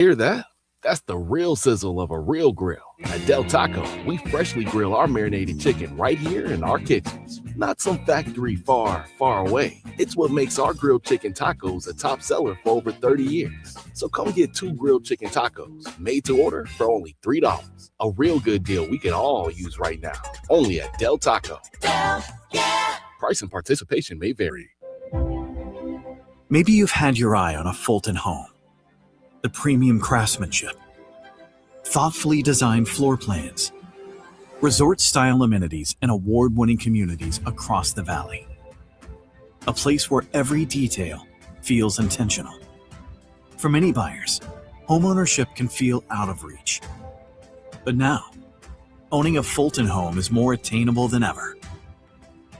Hear that? That's the real sizzle of a real grill. At Del Taco, we freshly grill our marinated chicken right here in our kitchens. Not some factory far, far away. It's what makes our grilled chicken tacos a top seller for over 30 years. So come get 2 grilled chicken tacos, made to order for only $3. A real good deal we can all use right now. Only at Del Taco. Del, yeah. Price and participation may vary. Maybe you've had your eye on a Fulton home. The premium craftsmanship, thoughtfully designed floor plans, resort-style amenities, and award-winning communities across the valley. A place where every detail feels intentional. For many buyers, homeownership can feel out of reach. But now, owning a Fulton home is more attainable than ever.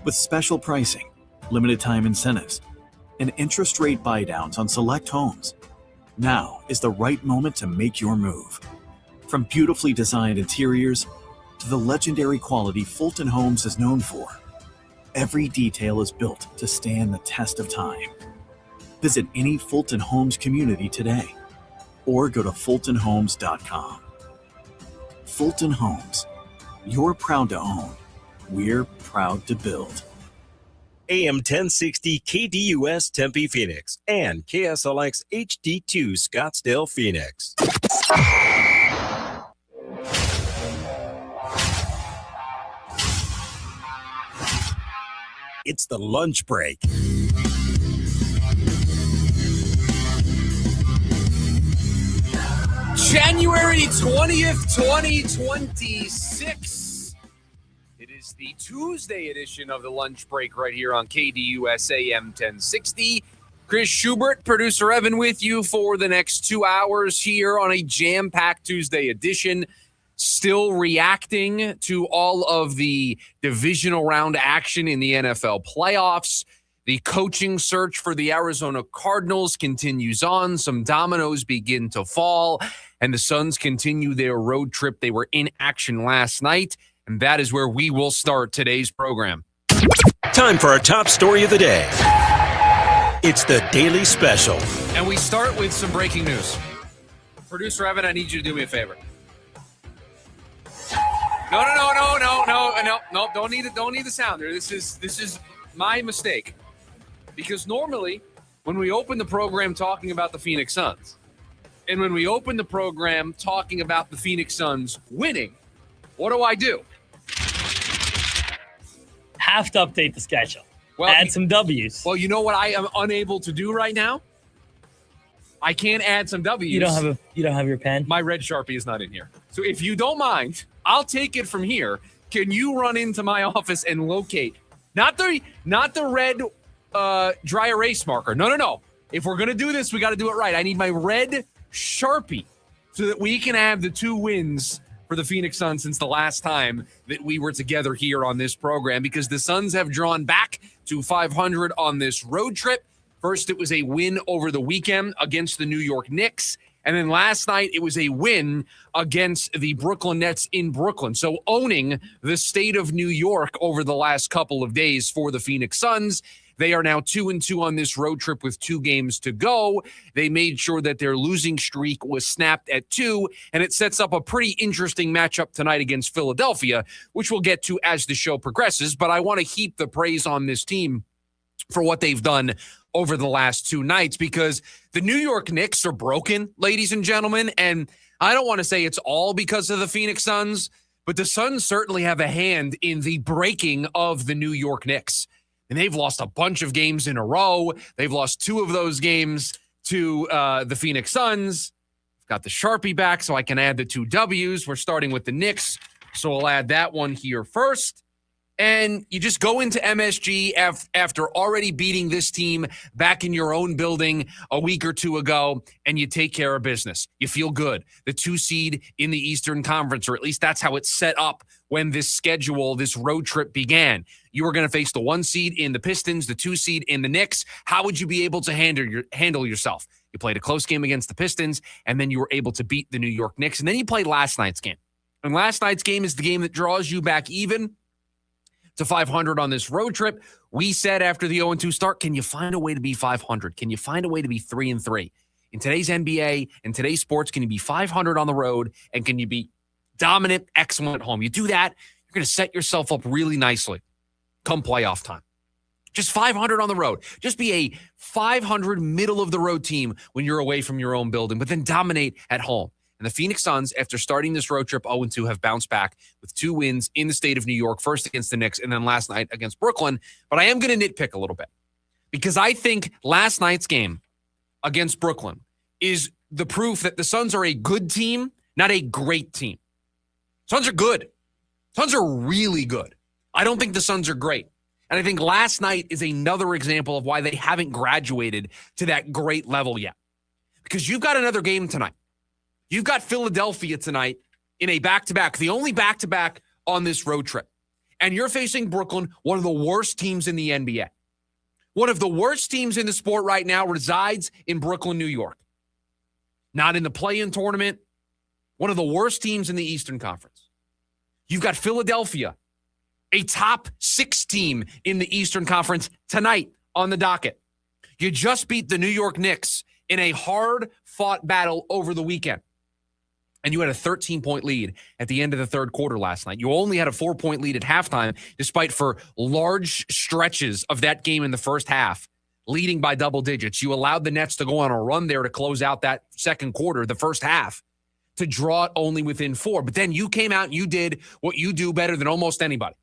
With special pricing, limited time incentives, and interest rate buydowns on select homes, now is the right moment to make your move. From beautifully designed interiors to the legendary quality Fulton Homes is known for, every detail is built to stand the test of time. Visit any Fulton Homes community today or go to fultonhomes.com. Fulton Homes. You're proud to own. We're proud to build. AM 1060 KDUS Tempe Phoenix and KSLX HD2 Scottsdale Phoenix. It's the lunch break. January 20th, 2026. It is the Tuesday edition of the lunch break right here on KDUS AM 1060. Chris Schubert, producer Evan with you for the next 2 hours here on a jam-packed Tuesday edition. Still reacting to all of the divisional round action in the NFL playoffs. The coaching search for the Arizona Cardinals continues on. Some dominoes begin to fall, and the Suns continue their road trip. They were in action last night, and that is where we will start today's program. Time for our top story of the day. It's the Daily Special. And we start with some breaking news. Producer Evan, I need you to do me a favor. No, don't need the sounder. This is my mistake. Because normally, when we open the program talking about the Phoenix Suns, and when we open the program talking about the Phoenix Suns winning, what do? Have to update the schedule. Add some W's. Well, you know what I am unable to do right now? I can't add some W's. You don't have your pen? My red Sharpie is not in here. So if you don't mind, I'll take it from here. Can you run into my office and locate not the red dry erase marker. No. If we're going to do this, we got to do it right. I need my red Sharpie so that we can have the 2 wins for the Phoenix Suns since the last time that we were together here on this program, because the Suns have drawn back to 500 on this road trip. First, it was a win over the weekend against the New York Knicks. And then last night, it was a win against the Brooklyn Nets in Brooklyn. So owning the state of New York over the last couple of days for the Phoenix Suns. They are now 2-2 on this road trip with 2 games to go. They made sure that their losing streak was snapped at 2, and it sets up a pretty interesting matchup tonight against Philadelphia, which we'll get to as the show progresses. But I want to heap the praise on this team for what they've done over the last 2 nights, because the New York Knicks are broken, ladies and gentlemen, and I don't want to say it's all because of the Phoenix Suns, but the Suns certainly have a hand in the breaking of the New York Knicks. And they've lost a bunch of games in a row. They've lost 2 of those games to the Phoenix Suns. I've got the Sharpie back so I can add the 2 W's. We're starting with the Knicks, so I'll add that one here first. And you just go into MSG after already beating this team back in your own building a week or 2 ago, and you take care of business. You feel good. The 2 seed in the Eastern Conference, or at least that's how it's set up when this road trip began. You were going to face the 1 seed in the Pistons, the 2 seed in the Knicks. How would you be able to handle yourself? You played a close game against the Pistons, and then you were able to beat the New York Knicks, and then you played last night's game. And last night's game is the game that draws you back even to 500 on this road trip. We said after the 0-2 start, can you find a way to be 500? Can you find a way to be 3-3? In today's NBA and today's sports, can you be 500 on the road and can you be dominant, excellent at home? You do that, you're going to set yourself up really nicely come playoff time. Just 500 on the road. Just be a 500 middle-of-the-road team when you're away from your own building, but then dominate at home. And the Phoenix Suns, after starting this road trip 0-2, have bounced back with 2 wins in the state of New York, first against the Knicks and then last night against Brooklyn. But I am going to nitpick a little bit because I think last night's game against Brooklyn is the proof that the Suns are a good team, not a great team. Suns are good. Suns are really good. I don't think the Suns are great. And I think last night is another example of why they haven't graduated to that great level yet. Because you've got another game tonight. You've got Philadelphia tonight in a back-to-back, the only back-to-back on this road trip. And you're facing Brooklyn, one of the worst teams in the NBA. One of the worst teams in the sport right now resides in Brooklyn, New York. Not in the play-in tournament. One of the worst teams in the Eastern Conference. You've got Philadelphia, a top 6 team in the Eastern Conference tonight on the docket. You just beat the New York Knicks in a hard-fought battle over the weekend. And you had a 13-point lead at the end of the third quarter last night. You only had a 4-point lead at halftime, despite for large stretches of that game in the first half, leading by double digits. You allowed the Nets to go on a run there to close out that second quarter, the first half, to draw it only within 4. But then you came out and you did what you do better than almost anybody.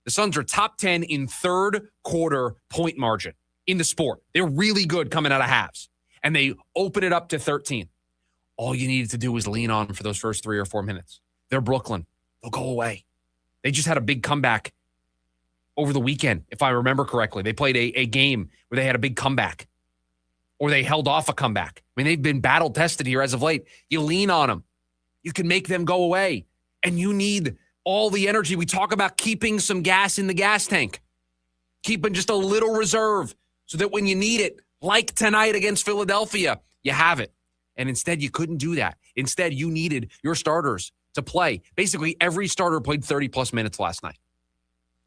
The Suns are top 10 in third quarter point margin in the sport. They're really good coming out of halves. And they open it up to 13. All you needed to do was lean on them for those first 3 or 4 minutes. They're Brooklyn. They'll go away. They just had a big comeback over the weekend, if I remember correctly. They played a game where they had a big comeback. Or they held off a comeback. I mean, they've been battle-tested here as of late. You lean on them. You can make them go away. And you need all the energy. We talk about keeping some gas in the gas tank. Keeping just a little reserve so that when you need it, like tonight against Philadelphia, you have it. And instead, you couldn't do that. Instead, you needed your starters to play. Basically, every starter played 30-plus minutes last night.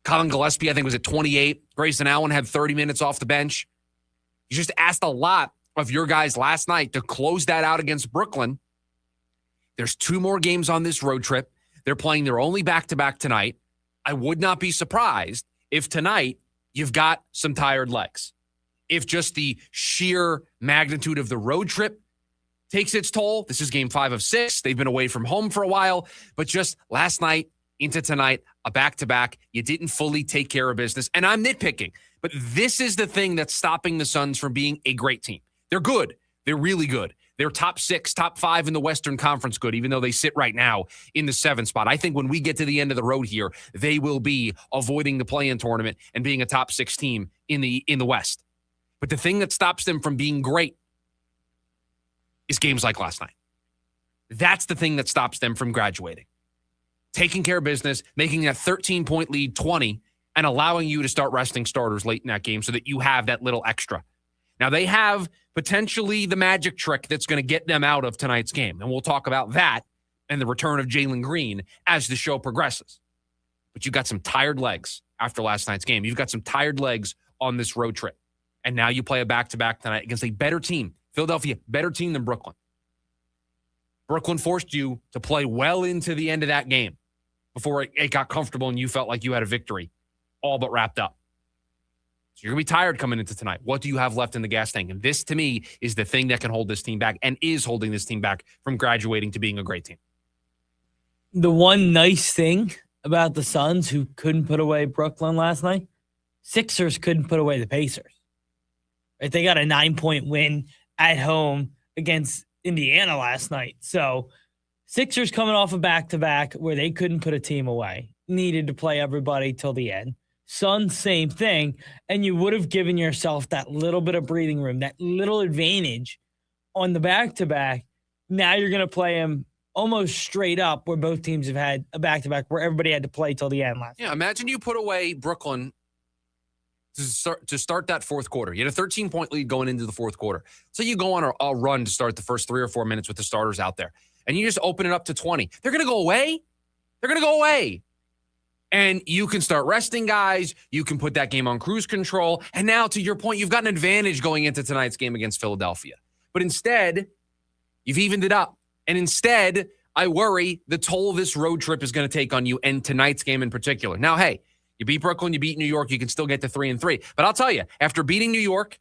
Colin Gillespie, I think, was at 28. Grayson Allen had 30 minutes off the bench. You just asked a lot of your guys last night to close that out against Brooklyn. There's 2 more games on this road trip. They're playing their only back-to-back tonight. I would not be surprised if tonight you've got some tired legs. If just the sheer magnitude of the road trip takes its toll. This is game 5 of 6. They've been away from home for a while, but just last night into tonight, a back-to-back, you didn't fully take care of business. And I'm nitpicking, but this is the thing that's stopping the Suns from being a great team. They're good. They're really good. They're top 6, top 5 in the Western Conference good, even though they sit right now in the 7th spot. I think when we get to the end of the road here, they will be avoiding the play-in tournament and being a top 6 team in the West. But the thing that stops them from being great is games like last night. That's the thing that stops them from graduating. Taking care of business, making that 13-point lead 20, and allowing you to start resting starters late in that game so that you have that little extra. Now, they have potentially the magic trick that's going to get them out of tonight's game, and we'll talk about that and the return of Jalen Green as the show progresses. But you've got some tired legs after last night's game. You've got some tired legs on this road trip. And now you play a back-to-back tonight against a better team. Philadelphia, better team than Brooklyn. Brooklyn forced you to play well into the end of that game before it got comfortable and you felt like you had a victory all but wrapped up. So you're going to be tired coming into tonight. What do you have left in the gas tank? And this, to me, is the thing that can hold this team back and is holding this team back from graduating to being a great team. The one nice thing about the Suns who couldn't put away Brooklyn last night, Sixers couldn't put away the Pacers. Right? They got a 9-point win at home against Indiana last night. So Sixers coming off a back-to-back where they couldn't put a team away, needed to play everybody till the end. Suns, same thing. And you would have given yourself that little bit of breathing room, that little advantage on the back-to-back. Now you're going to play them almost straight up where both teams have had a back-to-back where everybody had to play till the end last night. Yeah, imagine you put away Brooklyn to start that fourth quarter. You had a 13-point lead going into the fourth quarter. So you go on a run to start the first 3 or 4 minutes with the starters out there. And you just open it up to 20. They're going to go away. They're going to go away. And you can start resting guys. You can put that game on cruise control. And now, to your point, you've got an advantage going into tonight's game against Philadelphia. But instead, you've evened it up. And instead, I worry the toll this road trip is going to take on you, and tonight's game in particular. Now, hey, you beat Brooklyn, you beat New York, you can still get to 3-3. But I'll tell you, after beating New York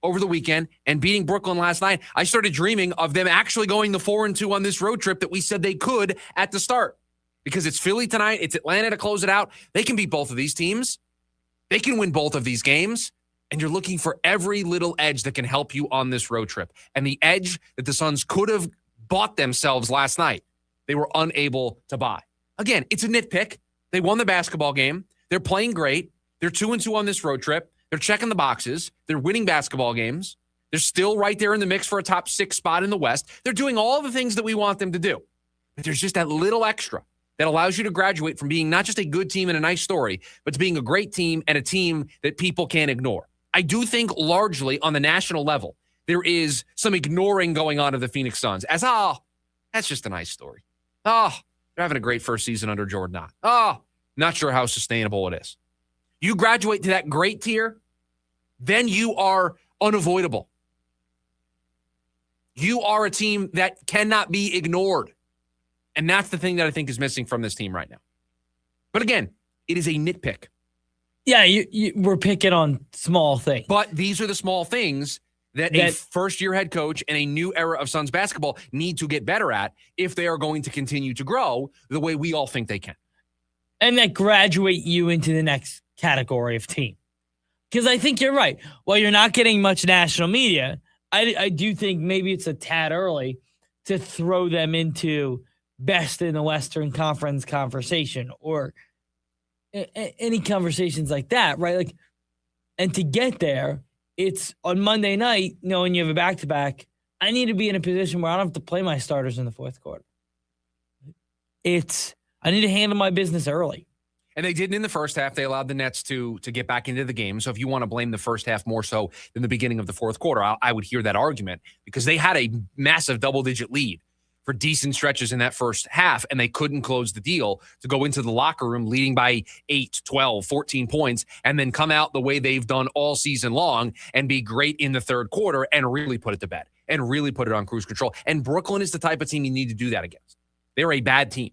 over the weekend and beating Brooklyn last night, I started dreaming of them actually going to 4-2 on this road trip that we said they could at the start. Because it's Philly tonight, it's Atlanta to close it out. They can beat both of these teams. They can win both of these games. And you're looking for every little edge that can help you on this road trip. And the edge that the Suns could have bought themselves last night, they were unable to buy. Again, it's a nitpick. They won the basketball game. They're playing great. They're 2-2 on this road trip. They're checking the boxes. They're winning basketball games. They're still right there in the mix for a top 6 spot in the West. They're doing all the things that we want them to do. But there's just that little extra that allows you to graduate from being not just a good team and a nice story, but to being a great team and a team that people can't ignore. I do think largely on the national level, there is some ignoring going on of the Phoenix Suns as, that's just a nice story. They're having a great first season under Jordan. Not sure how sustainable it is. You graduate to that great tier, then you are unavoidable. You are a team that cannot be ignored. And that's the thing that I think is missing from this team right now. But again, it is a nitpick. Yeah, we're picking on small things. But these are the small things that a first-year head coach and a new era of Suns basketball need to get better at if they are going to continue to grow the way we all think they can. And that graduate you into the next category of team. Because I think you're right. While you're not getting much national media, I do think maybe it's a tad early to throw them into best in the Western Conference conversation or any conversations like that, right? Like, and to get there, it's on Monday night, knowing you have a back-to-back, I need to be in a position where I don't have to play my starters in the fourth quarter. I need to handle my business early. And they didn't in the first half. They allowed the Nets to get back into the game. So if you want to blame the first half more so than the beginning of the fourth quarter, I would hear that argument because they had a massive double-digit lead for decent stretches in that first half, and they couldn't close the deal to go into the locker room leading by 8, 12, 14 points, and then come out the way they've done all season long and be great in the third quarter and really put it to bed and really put it on cruise control. And Brooklyn is the type of team you need to do that against. They're a bad team.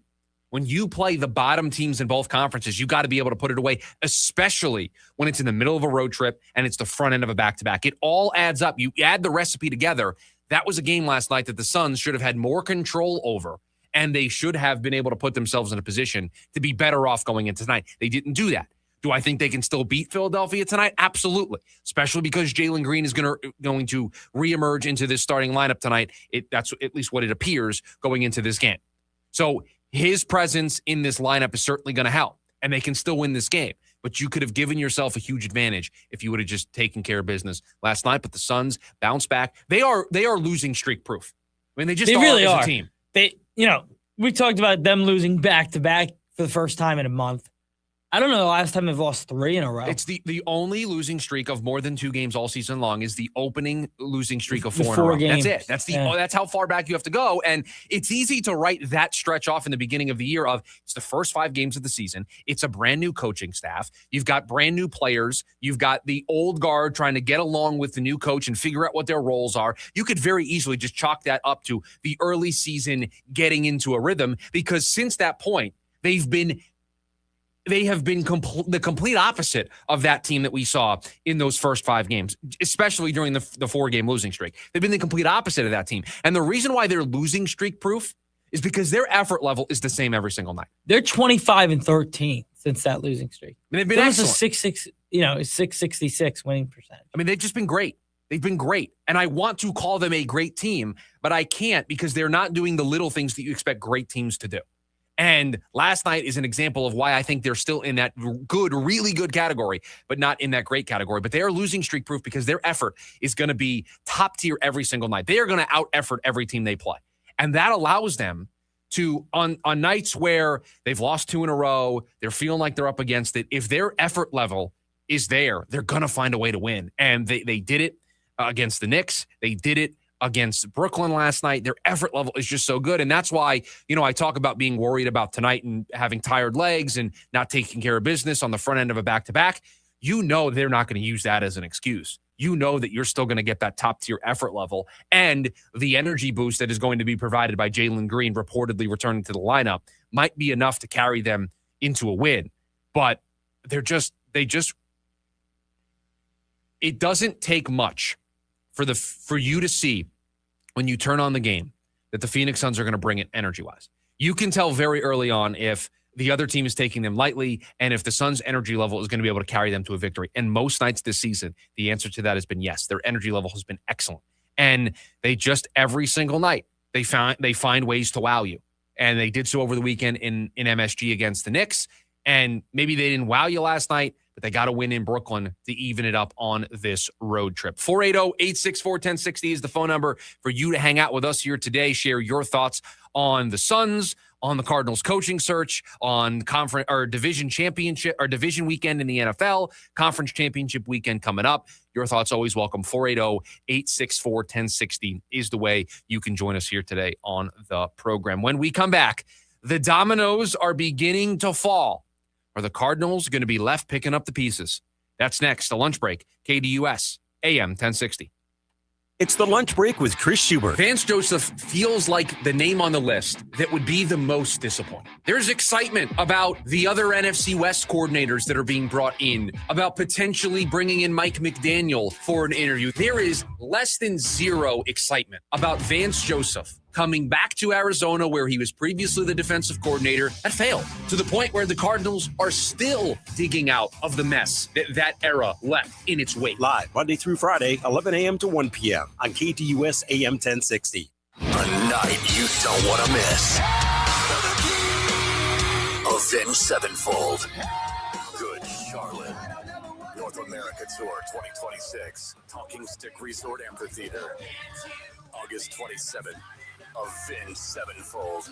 When you play the bottom teams in both conferences, you got to be able to put it away, especially when it's in the middle of a road trip and it's the front end of a back-to-back. It all adds up. You add the recipe together. That was a game last night that the Suns should have had more control over, and they should have been able to put themselves in a position to be better off going into tonight. They didn't do that. Do I think they can still beat Philadelphia tonight? Absolutely, especially because Jalen Green is going to reemerge into this starting lineup tonight. That's at least what it appears going into this game. So his presence in this lineup is certainly going to help, and they can still win this game. But you could have given yourself a huge advantage if you would have just taken care of business last night. But the Suns bounce back. They are losing streak proof. I mean, they really are as a team. We talked about them losing back to back for the first time in a month. I don't know the last time they've lost 3 in a row. It's the only losing streak of more than 2 games all season long is the opening losing streak of 4 in a row. Games. That's it. That's how far back you have to go. And it's easy to write that stretch off in the beginning of the year of it's the first 5 games of the season. It's a brand new coaching staff. You've got brand new players. You've got the old guard trying to get along with the new coach and figure out what their roles are. You could very easily just chalk that up to the early season getting into a rhythm because since that point, they have been the complete opposite of that team that we saw in those first 5 games, especially during the 4-game losing streak. They've been the complete opposite of that team. And the reason why they're losing streak proof is because their effort level is the same every single night. They're 25-13 since that losing streak. I mean, they've been excellent. A 666 winning percentage. I mean, they've just been great. They've been great. And I want to call them a great team, but I can't because they're not doing the little things that you expect great teams to do. And last night is an example of why I think they're still in that good, really good category, but not in that great category. But they are losing streak proof because their effort is going to be top tier every single night. They are going to out effort every team they play. And that allows them to, on nights where they've lost 2 in a row, they're feeling like they're up against it. If their effort level is there, they're going to find a way to win. And they did it against the Knicks. They did it against Brooklyn last night. Their effort level is just so good. And that's why, I talk about being worried about tonight and having tired legs and not taking care of business on the front end of a back-to-back. you know they're not going to use that as an excuse. You know that you're still going to get that top-tier effort level, and the energy boost that is going to be provided by Jalen Green reportedly returning to the lineup might be enough to carry them into a win. But it doesn't take much for you to see when you turn on the game that the Phoenix Suns are going to bring it energy-wise. You can tell very early on if the other team is taking them lightly and if the Suns' energy level is going to be able to carry them to a victory. And most nights this season, the answer to that has been yes. Their energy level has been excellent. And they just, every single night, they find ways to wow you. And they did so over the weekend in MSG against the Knicks. And maybe they didn't wow you last night, but they got a win in Brooklyn to even it up on this road trip. 480-864-1060 is the phone number for you to hang out with us here today. Share your thoughts on the Suns, on the Cardinals coaching search, on conference or division championship or division weekend in the NFL, conference championship weekend coming up. Your thoughts always welcome. 480-864-1060 is the way you can join us here today on the program. When we come back, the dominoes are beginning to fall. Are the Cardinals going to be left picking up the pieces? That's next. A lunch break. KDUS, AM 1060. It's the lunch break with Chris Schubert. Vance Joseph feels like the name on the list that would be the most disappointing. There's excitement about the other NFC West coordinators that are being brought in, about potentially bringing in Mike McDaniel for an interview. There is less than zero excitement about Vance Joseph coming back to Arizona, where he was previously the defensive coordinator. That failed to the point where the Cardinals are still digging out of the mess that era left in its wake. Live Monday through Friday, 11 a.m. to 1 p.m. on KDUS AM 1060. A night you don't want to miss. Avenged Sevenfold. Good Charlotte. North America Tour 2026. Talking Stick Resort Amphitheater. August 27th. Avenged Sevenfold.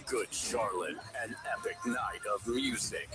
Good Charlotte. An epic night of music.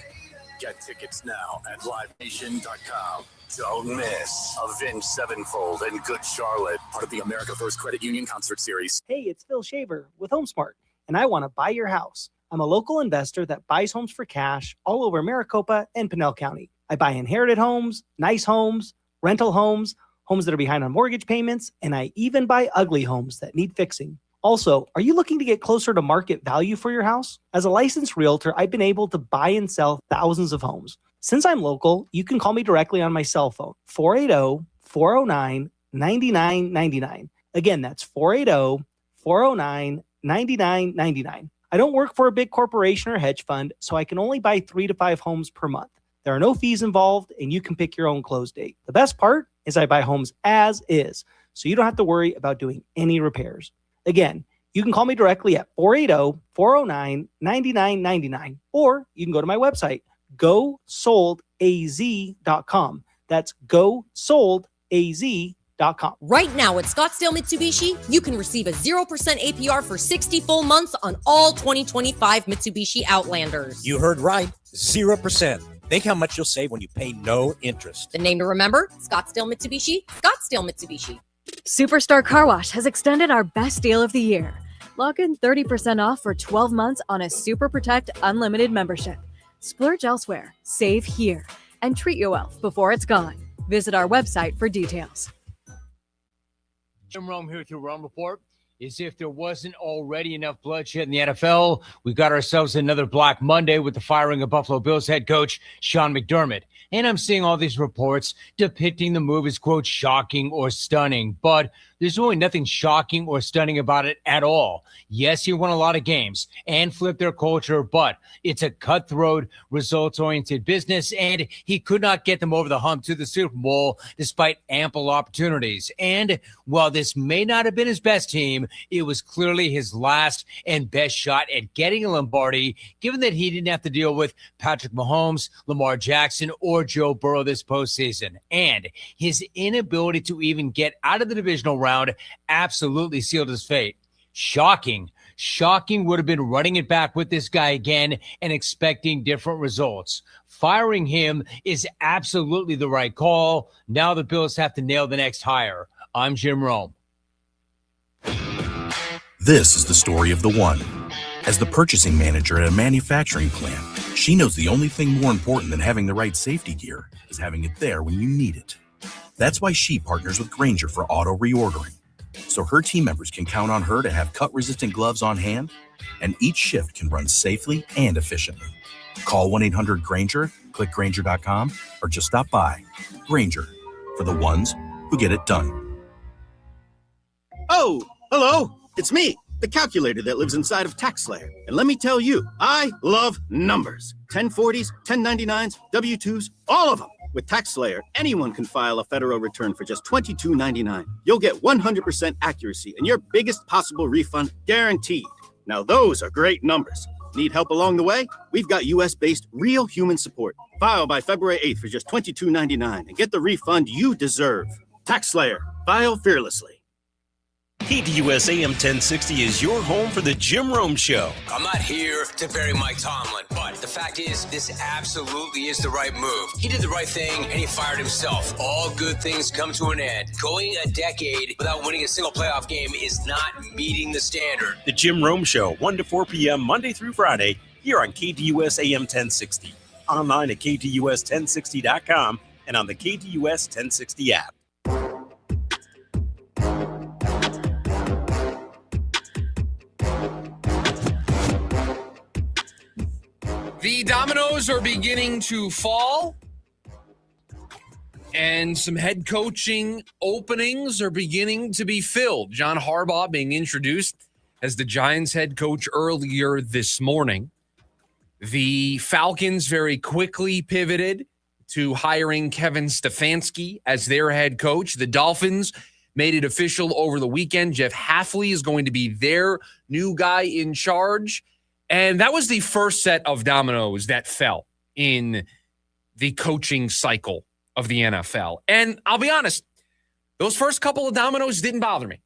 Get tickets now at livenation.com. Don't miss Avenged Sevenfold and Good Charlotte, part of the America First Credit Union Concert Series. Hey, it's Phil Shaver with HomeSmart, and I want to buy your house. I'm a local investor that buys homes for cash all over Maricopa and Pinell County. I buy inherited homes, nice homes, rental homes, homes that are behind on mortgage payments, and I even buy ugly homes that need fixing. Also, are you looking to get closer to market value for your house? As a licensed realtor, I've been able to buy and sell thousands of homes. Since I'm local, you can call me directly on my cell phone, 480-409-9999. Again, that's 480-409-9999. I don't work for a big corporation or hedge fund, so I can only buy 3 to 5 homes per month. There are no fees involved, and you can pick your own close date. The best part is I buy homes as is, so you don't have to worry about doing any repairs. Again, you can call me directly at 480-409-9999, or you can go to my website, gosoldaz.com. That's gosoldaz.com. Right now at Scottsdale Mitsubishi, you can receive a 0% APR for 60 full months on all 2025 Mitsubishi Outlanders. You heard right, 0%. Think how much you'll save when you pay no interest. The name to remember, Scottsdale Mitsubishi, Scottsdale Mitsubishi. Superstar Car Wash has extended our best deal of the year. Log in 30% off for 12 months on a Super Protect Unlimited membership. Splurge elsewhere, save here, and treat your wealth before it's gone. Visit our website for details. Jim Rome here to Rome Report. As if there wasn't already enough bloodshed in the NFL, we got ourselves another Black Monday with the firing of Buffalo Bills head coach Sean McDermott. And I'm seeing all these reports depicting the move as, quote, shocking or stunning. But there's really nothing shocking or stunning about it at all. Yes, he won a lot of games and flipped their culture, but it's a cutthroat, results-oriented business, and he could not get them over the hump to the Super Bowl despite ample opportunities. And while this may not have been his best team, it was clearly his last and best shot at getting a Lombardi, given that he didn't have to deal with Patrick Mahomes, Lamar Jackson, or Joe Burrow this postseason. And his inability to even get out of the divisional round absolutely sealed his fate. Shocking would have been running it back with this guy again and expecting different results. Firing him is absolutely the right call. Now the Bills have to nail the next hire. I'm Jim Rome. This is the story of the one. As the purchasing manager at a manufacturing plant, she knows the only thing more important than having the right safety gear is having it there when you need it. That's why she partners with Grainger for auto reordering, so her team members can count on her to have cut-resistant gloves on hand, and each shift can run safely and efficiently. Call 1-800-GRAINGER, click Grainger.com, or just stop by. Grainger, for the ones who get it done. Oh, hello. It's me, the calculator that lives inside of TaxSlayer. And let me tell you, I love numbers. 1040s, 1099s, W-2s, all of them. With TaxSlayer, anyone can file a federal return for just $22.99. You'll get 100% accuracy and your biggest possible refund guaranteed. Now those are great numbers. Need help along the way? We've got US-based real human support. File by February 8th for just $22.99 and get the refund you deserve. TaxSlayer. File fearlessly. KDUS AM 1060 is your home for the Jim Rome Show. I'm not here to bury Mike Tomlin, but the fact is, this absolutely is the right move. He did the right thing, and he fired himself. All good things come to an end. Going a decade without winning a single playoff game is not meeting the standard. The Jim Rome Show, 1 to 4 p.m. Monday through Friday, here on KDUS AM 1060. Online at KDUS1060.com and on the KDUS 1060 app. The dominoes are beginning to fall, and some head coaching openings are beginning to be filled. John Harbaugh being introduced as the Giants head coach earlier this morning. The Falcons very quickly pivoted to hiring Kevin Stefanski as their head coach. The Dolphins made it official over the weekend. Jeff Hafley is going to be their new guy in charge. And that was the first set of dominoes that fell in the coaching cycle of the NFL. And I'll be honest, those first couple of dominoes didn't bother me.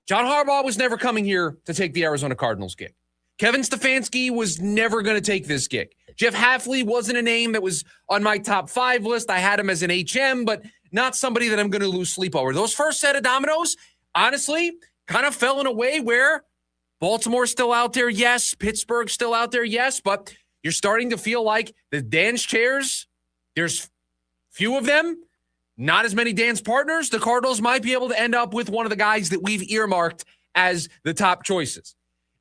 John Harbaugh was never coming here to take the Arizona Cardinals gig. Kevin Stefanski was never going to take this gig. Jeff Hafley wasn't a name that was on my top 5 list. I had him as an HM, but not somebody that I'm going to lose sleep over. Those first set of dominoes, honestly, kind of fell in a way where Baltimore's still out there, yes. Pittsburgh's still out there, yes. But you're starting to feel like the dance chairs, there's few of them, not as many dance partners. The Cardinals might be able to end up with one of the guys that we've earmarked as the top choices.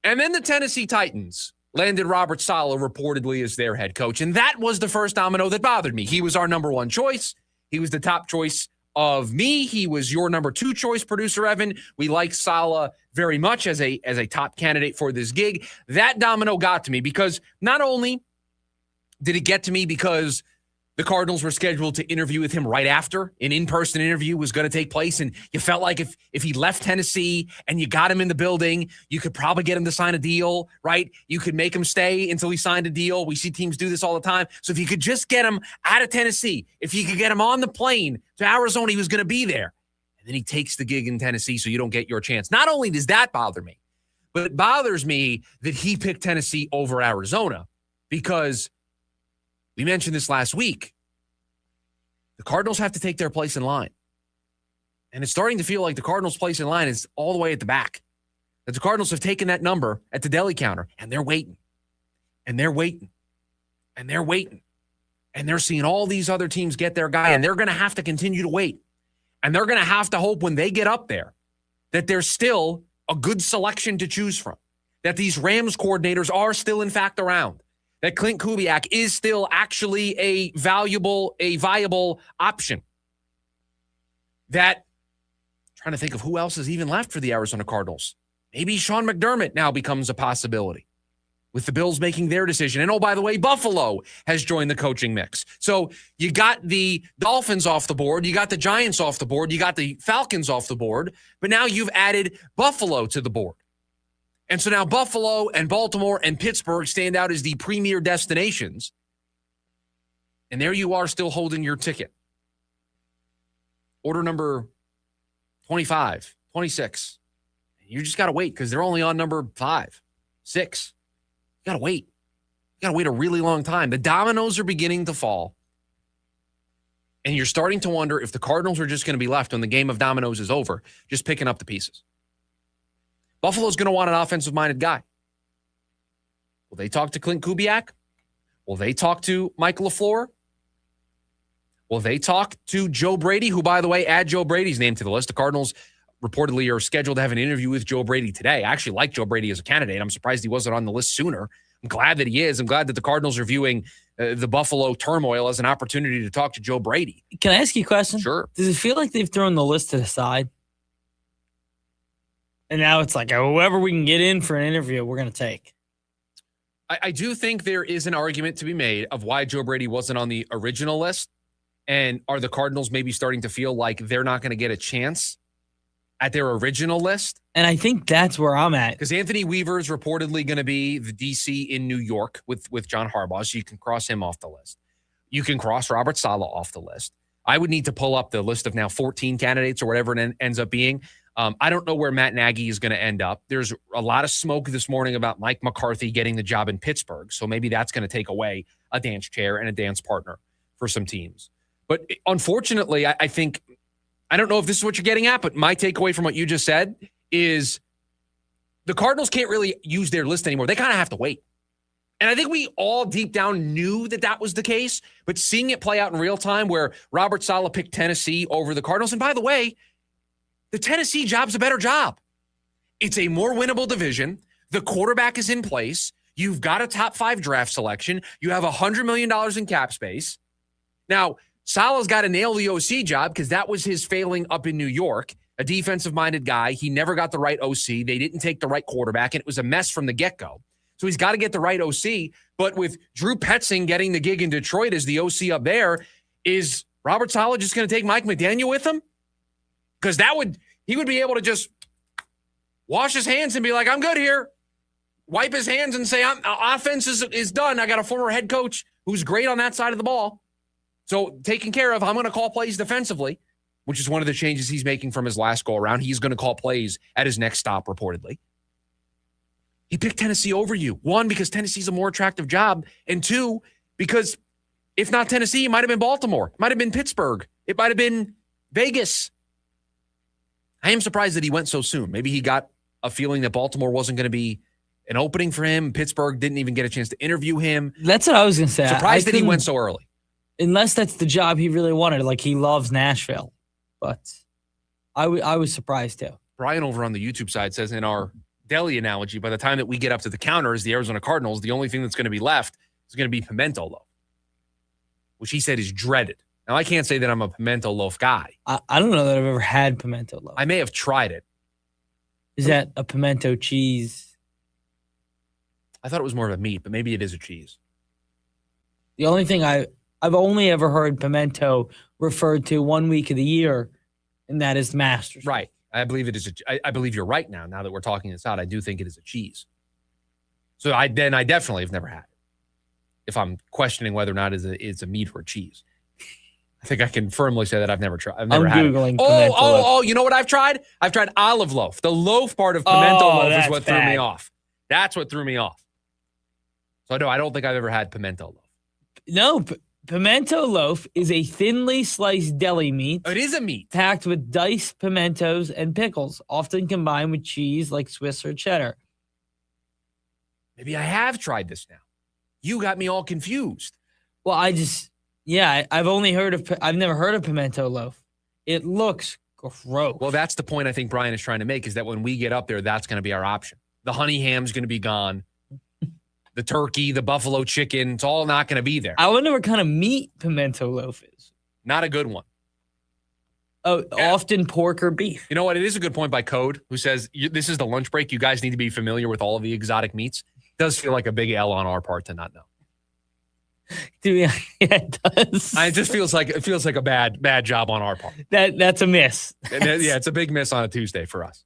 And then the Tennessee Titans landed Robert Saleh reportedly as their head coach. And that was the first domino that bothered me. He was our number 1 choice. He was the top choice of me. He was your number 2 choice, producer Evan. We like Saleh very much as a top candidate for this gig. That domino got to me because not only did it get to me because the Cardinals were scheduled to interview with him right after an in-person interview was going to take place, and you felt like if he left Tennessee and you got him in the building, you could probably get him to sign a deal, right? You could make him stay until he signed a deal. We see teams do this all the time. So if you could just get him out of Tennessee, if you could get him on the plane to Arizona, he was going to be there. And then he takes the gig in Tennessee so you don't get your chance. Not only does that bother me, but it bothers me that he picked Tennessee over Arizona because we mentioned this last week. The Cardinals have to take their place in line. And it's starting to feel like the Cardinals' place in line is all the way at the back. That the Cardinals have taken that number at the deli counter, and they're waiting. And they're waiting. And they're waiting. And they're seeing all these other teams get their guy, and they're going to have to continue to wait. And they're going to have to hope when they get up there that there's still a good selection to choose from. That these Rams coordinators are still, in fact, around. That Clint Kubiak is still actually a viable option. That, trying to think of who else is even left for the Arizona Cardinals. Maybe Sean McDermott now becomes a possibility with the Bills making their decision. And oh, by the way, Buffalo has joined the coaching mix. So you got the Dolphins off the board. You got the Giants off the board. You got the Falcons off the board. But now you've added Buffalo to the board. And so now Buffalo and Baltimore and Pittsburgh stand out as the premier destinations. And there you are still holding your ticket. Order number 25, 26. You just got to wait because they're only on number 5, 6. You got to wait. You got to wait a really long time. The dominoes are beginning to fall. And you're starting to wonder if the Cardinals are just going to be left when the game of dominoes is over, just picking up the pieces. Buffalo's going to want an offensive-minded guy. Will they talk to Clint Kubiak? Will they talk to Mike LaFleur? Will they talk to Joe Brady, who, by the way, add Joe Brady's name to the list? The Cardinals reportedly are scheduled to have an interview with Joe Brady today. I actually like Joe Brady as a candidate. I'm surprised he wasn't on the list sooner. I'm glad that he is. I'm glad that the Cardinals are viewing the Buffalo turmoil as an opportunity to talk to Joe Brady. Can I ask you a question? Sure. Does it feel like they've thrown the list to the side? And now it's like, whoever we can get in for an interview, we're going to take. I do think there is an argument to be made of why Joe Brady wasn't on the original list. And are the Cardinals maybe starting to feel like they're not going to get a chance at their original list? And I think that's where I'm at. Because Anthony Weaver is reportedly going to be the DC in New York with John Harbaugh, so you can cross him off the list. You can cross Robert Saleh off the list. I would need to pull up the list of now 14 candidates or whatever it ends up being. I don't know where Matt Nagy is going to end up. There's a lot of smoke this morning about Mike McCarthy getting the job in Pittsburgh, so maybe that's going to take away a dance chair and a dance partner for some teams. But unfortunately, I think, I don't know if this is what you're getting at, but my takeaway from what you just said is the Cardinals can't really use their list anymore. They kind of have to wait. And I think we all deep down knew that that was the case, but seeing it play out in real time where Robert Saleh picked Tennessee over the Cardinals, and by the way, the Tennessee job's a better job. It's a more winnable division. The quarterback is in place. You've got a top 5 draft selection. You have $100 million in cap space. Now, Saleh's got to nail the OC job because that was his failing up in New York, a defensive-minded guy. He never got the right OC. They didn't take the right quarterback, and it was a mess from the get-go. So he's got to get the right OC. But with Drew Petzing getting the gig in Detroit as the OC up there, is Robert Saleh just going to take Mike McDaniel with him? Because he would be able to just wash his hands and be like, I'm good here. Wipe his hands and say, offense is done. I got a former head coach who's great on that side of the ball. So taken care of, I'm going to call plays defensively, which is one of the changes he's making from his last go-around. He's going to call plays at his next stop, reportedly. He picked Tennessee over you. 1, because Tennessee's a more attractive job. And 2, because if not Tennessee, it might have been Baltimore. It might have been Pittsburgh. It might have been Vegas. I am surprised that he went so soon. Maybe he got a feeling that Baltimore wasn't going to be an opening for him. Pittsburgh didn't even get a chance to interview him. That's what I was going to say. Surprised that he went so early. Unless that's the job he really wanted. Like, he loves Nashville. But I was surprised, too. Brian over on the YouTube side says, in our deli analogy, by the time that we get up to the counter as the Arizona Cardinals, the only thing that's going to be left is going to be pimento loaf, which he said is dreaded. Now, I can't say that I'm a pimento loaf guy. I don't know that I've ever had pimento loaf. I may have tried it. Is that a pimento cheese? I thought it was more of a meat, but maybe it is a cheese. The only thing I've only ever heard pimento referred to 1 week of the year, and that is Masters. Right. I believe it is. I believe you're right now. Now that we're talking this out, I do think it is a cheese. So I definitely have never had it. If I'm questioning whether or not it's a meat or a cheese, I think I can firmly say that I've never tried. I've never had Googling it. pimento loaf. Oh! You know what I've tried? I've tried olive loaf. The loaf part of pimento loaf is what threw me off. That's what threw me off. So no, I don't think I've ever had pimento loaf. No. Pimento loaf is a thinly sliced deli meat. Oh, it is a meat. Packed with diced pimentos and pickles, often combined with cheese like Swiss or cheddar. Maybe I have tried this now. You got me all confused. Well, I've never heard of pimento loaf. It looks gross. Well, that's the point I think Brian is trying to make, is that when we get up there, that's going to be our option. The honey ham's going to be gone. The turkey, the buffalo chicken, it's all not going to be there. I wonder what kind of meat pimento loaf is. Not a good one. Oh, yeah. Often pork or beef. You know what? It is a good point by Code, who says, this is the lunch break. You guys need to be familiar with all of the exotic meats. It does feel like a big L on our part to not know. Yeah, it does. It just feels like a bad job on our part. That's a miss. Yeah, it's a big miss on a Tuesday for us.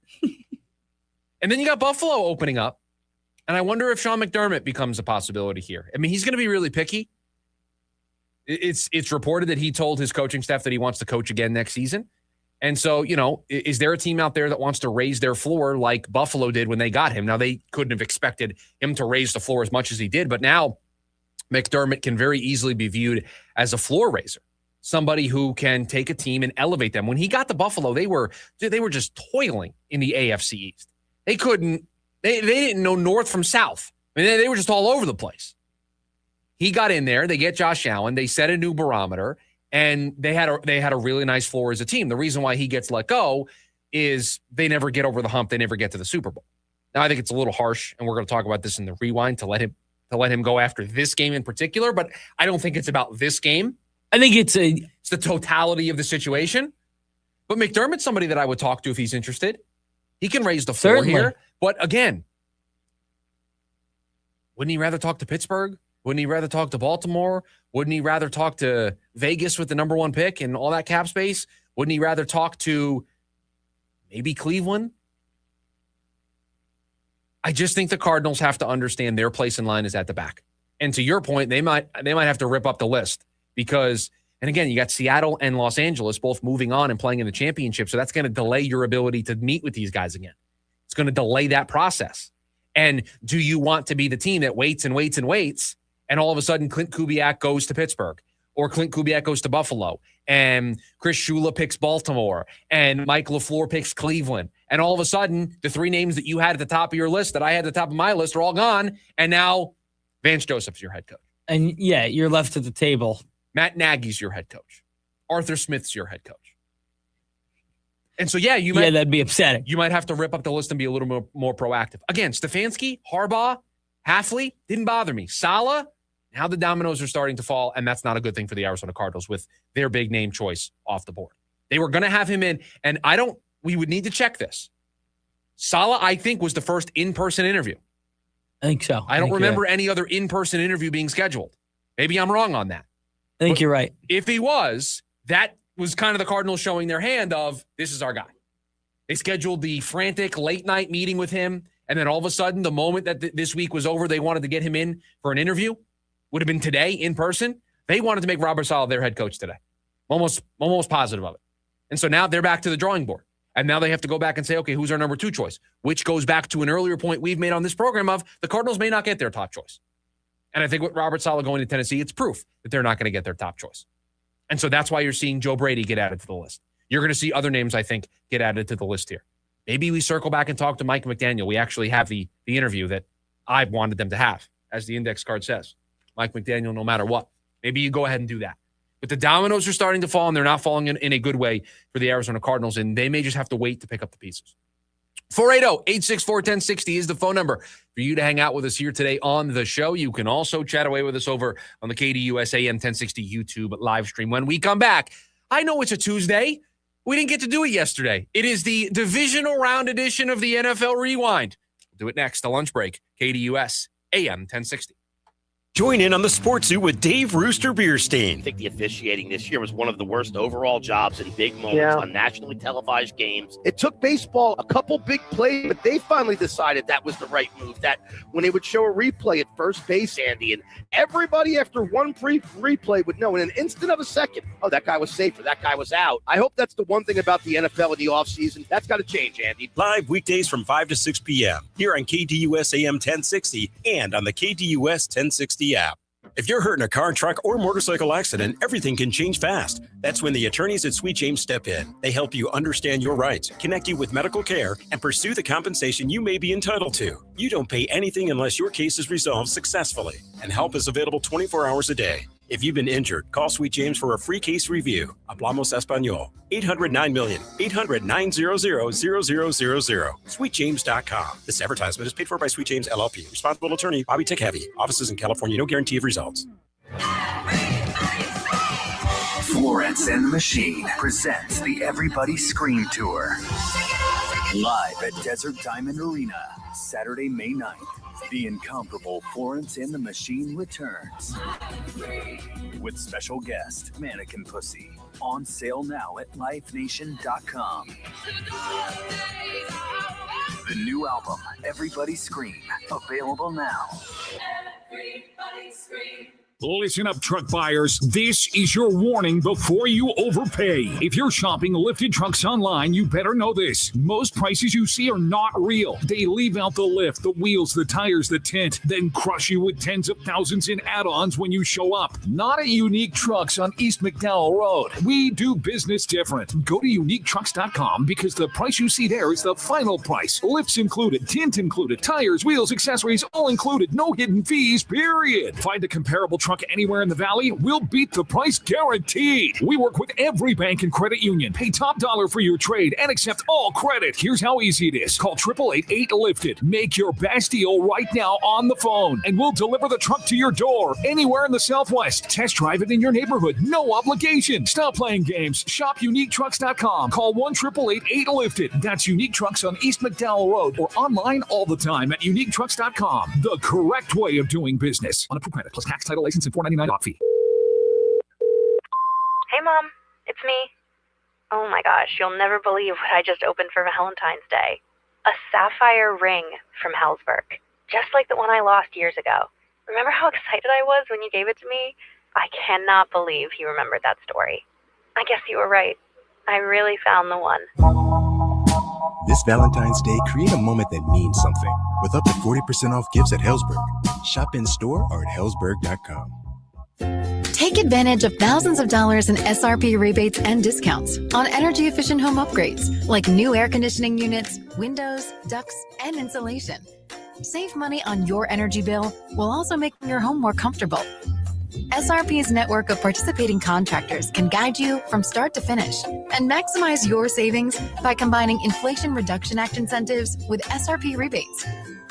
And then you got Buffalo opening up. And I wonder if Sean McDermott becomes a possibility here. I mean, he's going to be really picky. It's reported that he told his coaching staff that he wants to coach again next season. And so, is there a team out there that wants to raise their floor like Buffalo did when they got him? Now, they couldn't have expected him to raise the floor as much as he did, but now McDermott can very easily be viewed as a floor raiser, somebody who can take a team and elevate them. When he got to Buffalo, they were just toiling in the AFC East. They didn't know north from south. I mean, they were just all over the place. He got in there. They get Josh Allen. They set a new barometer, and they had a really nice floor as a team. The reason why he gets let go is they never get over the hump. They never get to the Super Bowl. Now, I think it's a little harsh, and we're going to talk about this in the rewind to let him go after this game in particular, but I don't think it's about this game. I think it's the totality of the situation. But McDermott's somebody that I would talk to if he's interested. He can raise the floor here. But again, wouldn't he rather talk to Pittsburgh? Wouldn't he rather talk to Baltimore? Wouldn't he rather talk to Vegas with the number one pick and all that cap space? Wouldn't he rather talk to maybe Cleveland? I just think the Cardinals have to understand their place in line is at the back. And to your point, they might have to rip up the list because, and again, you got Seattle and Los Angeles both moving on and playing in the championship. So that's going to delay your ability to meet with these guys again. It's going to delay that process. And do you want to be the team that waits and waits and waits, and all of a sudden Clint Kubiak goes to Pittsburgh, or Clint Kubiak goes to Buffalo, and Chris Shula picks Baltimore, and Mike LaFleur picks Cleveland, and all of a sudden the three names that you had at the top of your list that I had at the top of my list are all gone, and now Vance Joseph's your head coach. And yeah, you're left at the table. Matt Nagy's your head coach. Arthur Smith's your head coach. And so, yeah, that'd be upsetting. You might have to rip up the list and be a little more proactive. Again, Stefanski, Harbaugh, Halfley, didn't bother me. Saleh, now the dominoes are starting to fall, and that's not a good thing for the Arizona Cardinals with their big name choice off the board. They were going to have him in, and we would need to check this. Saleh, I think, was the first in-person interview. I think so. I don't remember any other in-person interview being scheduled. Maybe I'm wrong on that. I think you're right. If he was, that was kind of the Cardinals showing their hand of, this is our guy. They scheduled the frantic late-night meeting with him, and then all of a sudden, the moment that this week was over, they wanted to get him in for an interview. Would have been today in person. They wanted to make Robert Saleh their head coach today. Almost positive of it. And so now they're back to the drawing board. And now they have to go back and say, okay, who's our number two choice? Which goes back to an earlier point we've made on this program of the Cardinals may not get their top choice. And I think with Robert Saleh going to Tennessee, it's proof that they're not going to get their top choice. And so that's why you're seeing Joe Brady get added to the list. You're going to see other names, I think, get added to the list here. Maybe we circle back and talk to Mike McDaniel. We actually have the interview that I wanted them to have, as the index card says. Mike McDaniel, no matter what. Maybe you go ahead and do that. But the dominoes are starting to fall, and they're not falling in a good way for the Arizona Cardinals, and they may just have to wait to pick up the pieces. 480-864-1060 is the phone number for you to hang out with us here today on the show. You can also chat away with us over on the KDUS AM 1060 YouTube live stream. When we come back, I know it's a Tuesday. We didn't get to do it yesterday. It is the divisional round edition of the NFL Rewind. We'll do it next, the lunch break, KDUS AM 1060. Join in on the Sports Zoo with Dave Rooster Beerstein. I think the officiating this year was one of the worst overall jobs in big moments on nationally televised games. It took baseball a couple big plays, but they finally decided that was the right move. That when they would show a replay at first base, Andy, and everybody after one replay would know in an instant of a second, oh, that guy was safe or that guy was out. I hope that's the one thing about the NFL in the offseason. That's got to change, Andy. Live weekdays from 5 to 6 p.m. here on KDUS AM 1060 and on the KDUS 1060 app. If you're hurt in a car, truck, or motorcycle accident, everything can change fast. That's when the attorneys at Sweet James step in. They help you understand your rights, connect you with medical care, and pursue the compensation you may be entitled to. You don't pay anything unless your case is resolved successfully, and help is available 24 hours a day. If you've been injured, call Sweet James for a free case review. Hablamos Español. 800-900-800-900-0000. SweetJames.com. This advertisement is paid for by Sweet James LLP. Responsible attorney, Bobby Tick-Heavy. Offices in California. No guarantee of results. Florence and the Machine presents the Everybody Scream Tour. Live at Desert Diamond Arena, Saturday, May 9th. The incomparable Florence and the Machine returns with special guest Mannequin Pussy. On sale now at livenation.com. The new album, Everybody Scream, available now. Everybody scream. Listen up, truck buyers. This is your warning before you overpay. If you're shopping lifted trucks online, you better know this. Most prices you see are not real. They leave out the lift, the wheels, the tires, the tint, then crush you with tens of thousands in add-ons when you show up. Not at Unique Trucks on East McDowell Road. We do business different. Go to uniquetrucks.com because the price you see there is the final price. Lifts included, tint included, tires, wheels, accessories, all included. No hidden fees, period. Find a comparable truck anywhere in the valley, we'll beat the price guaranteed. We work with every bank and credit union. Pay top dollar for your trade and accept all credit. Here's how easy it is. Call 888-8LIFTED. Make your best deal right now on the phone, and we'll deliver the truck to your door anywhere in the Southwest. Test drive it in your neighborhood. No obligation. Stop playing games. Shop UniqueTrucks.com. Call 1-888-8LIFTED. That's Unique Trucks on East McDowell Road or online all the time at UniqueTrucks.com. The correct way of doing business. On approved credit plus tax, title, license, and $4.99 doc fee. Hey, Mom. It's me. Oh, my gosh. You'll never believe what I just opened for Valentine's Day. A sapphire ring from Helzberg. Just like the one I lost years ago. Remember how excited I was when you gave it to me? I cannot believe you remembered that story. I guess you were right. I really found the one. This Valentine's Day, create a moment that means something with up to 40% off gifts at Helzberg. Shop in store or at Helzberg.com. Take advantage of thousands of dollars in SRP rebates and discounts on energy-efficient home upgrades like new air conditioning units, windows, ducts, and insulation. Save money on your energy bill while also making your home more comfortable. SRP's network of participating contractors can guide you from start to finish and maximize your savings by combining Inflation Reduction Act incentives with SRP rebates.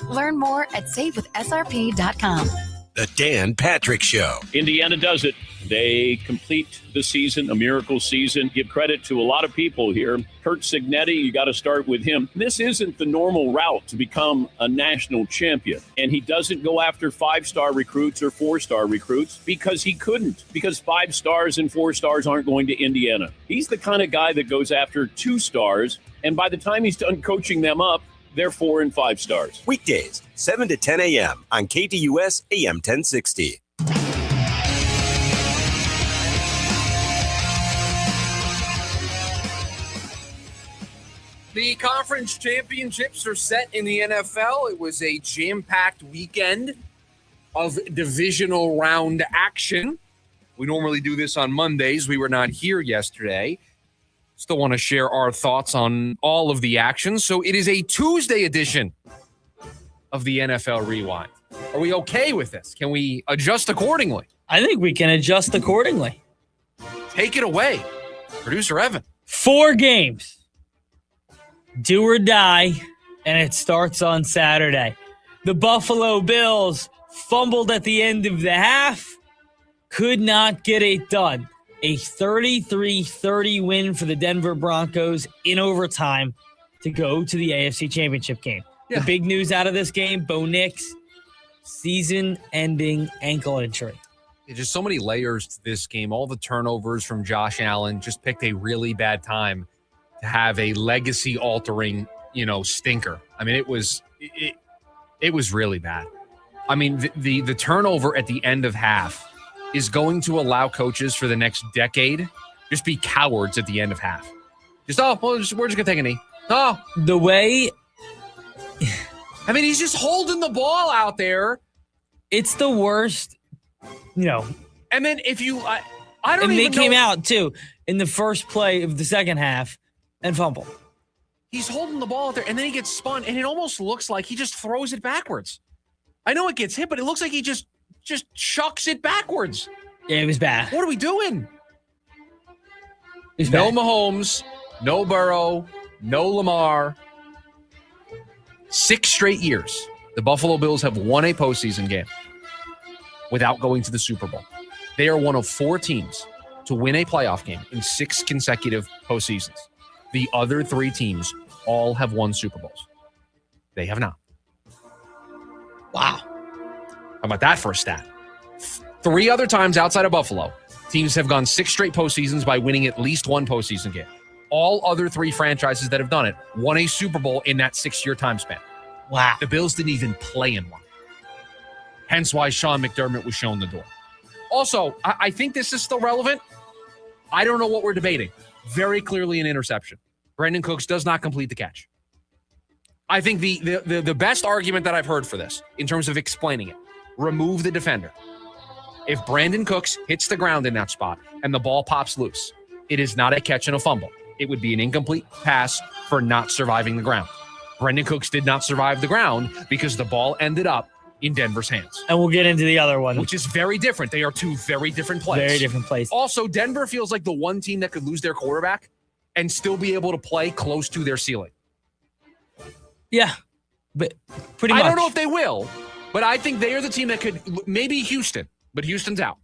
Learn more at savewithsrp.com. The Dan Patrick Show. Indiana does it. They complete the season, a miracle season. Give credit to a lot of people here. Kurt Signetti, you got to start with him. This isn't the normal route to become a national champion. And he doesn't go after 5-star recruits or 4-star recruits because he couldn't. Because 5 stars and 4 stars aren't going to Indiana. He's the kind of guy that goes after 2 stars. And by the time he's done coaching them up, they're 4 and 5 stars. Weekdays, 7 to 10 a.m. on KTUS AM 1060. The conference championships are set in the NFL. It was a jam-packed weekend of divisional round action. We normally do this on Mondays. We were not here yesterday. Still want to share our thoughts on all of the actions. So it is a Tuesday edition of the NFL Rewind. Are we okay with this? Can we adjust accordingly? I think we can adjust accordingly. Take it away, Producer Evan. 4 games. Do or die, and it starts on Saturday. The Buffalo Bills fumbled at the end of the half, could not get it done. A 33-30 win for the Denver Broncos in overtime to go to the AFC Championship game. Yeah. The big news out of this game, Bo Nix, season-ending ankle injury. There's just so many layers to this game. All the turnovers from Josh Allen just picked a really bad time to have a legacy-altering, stinker. I mean, it was really bad. I mean, the turnover at the end of half is going to allow coaches for the next decade just be cowards at the end of half. We're just going to take a knee. The way... I mean, he's just holding the ball out there. It's the worst, And then if you... I don't and even they came out, too, in the first play of the second half and fumble. He's holding the ball out there, and then he gets spun, and it almost looks like he just throws it backwards. I know it gets hit, but it looks like he just chucks it backwards. Yeah, it was bad. What are we doing? No Mahomes, no Burrow, no Lamar. 6 straight years, the Buffalo Bills have won a postseason game without going to the Super Bowl. They are one of 4 teams to win a playoff game in 6 consecutive postseasons. The other 3 teams all have won Super Bowls. They have not. Wow. How about that for a stat? 3 other times outside of Buffalo, teams have gone 6 straight postseasons by winning at least 1 postseason game. All other 3 franchises that have done it won a Super Bowl in that 6-year time span. Wow. The Bills didn't even play in one. Hence why Sean McDermott was shown the door. Also, I think this is still relevant. I don't know what we're debating. Very clearly an interception. Brandon Cooks does not complete the catch. I think the best argument that I've heard for this, in terms of explaining it, remove the defender. If Brandon Cooks hits the ground in that spot and the ball pops loose, it is not a catch and a fumble. It would be an incomplete pass for not surviving the ground. Brandon Cooks did not survive the ground because the ball ended up in Denver's hands. And we'll get into the other one. Which is very different. They are two very different plays. Very different plays. Also, Denver feels like the one team that could lose their quarterback and still be able to play close to their ceiling. Yeah, but pretty much. I don't know if they will, but I think they are the team that could, maybe Houston, but Houston's out,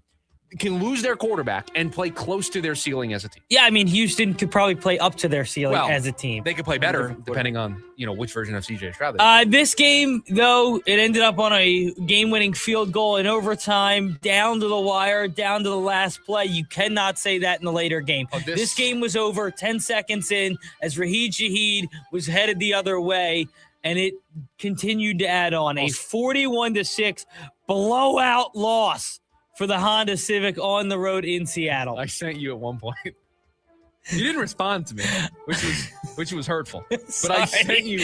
can lose their quarterback and play close to their ceiling as a team. Yeah, I mean, Houston could probably play up to their ceiling as a team. They could play better depending on, which version of CJ Stroud. This game, though, it ended up on a game-winning field goal in overtime, down to the wire, down to the last play. You cannot say that in the later game. This game was over 10 seconds in as Raheed Shaheed was headed the other way, and it continued to add on. A 41-6 blowout loss for the Honda Civic on the road in Seattle. I sent you at one point. You didn't respond to me, which was hurtful. But I sent you.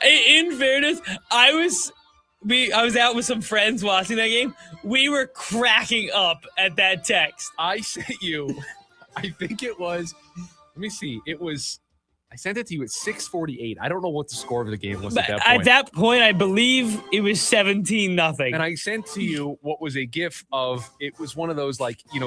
In fairness, I was out with some friends watching that game. We were cracking up at that text. I sent you. I think it was. Let me see. I sent it to you at 6:48. I don't know what the score of the game was at that point. At that point, I believe it was 17-0. And I sent to you what was a GIF of, it was one of those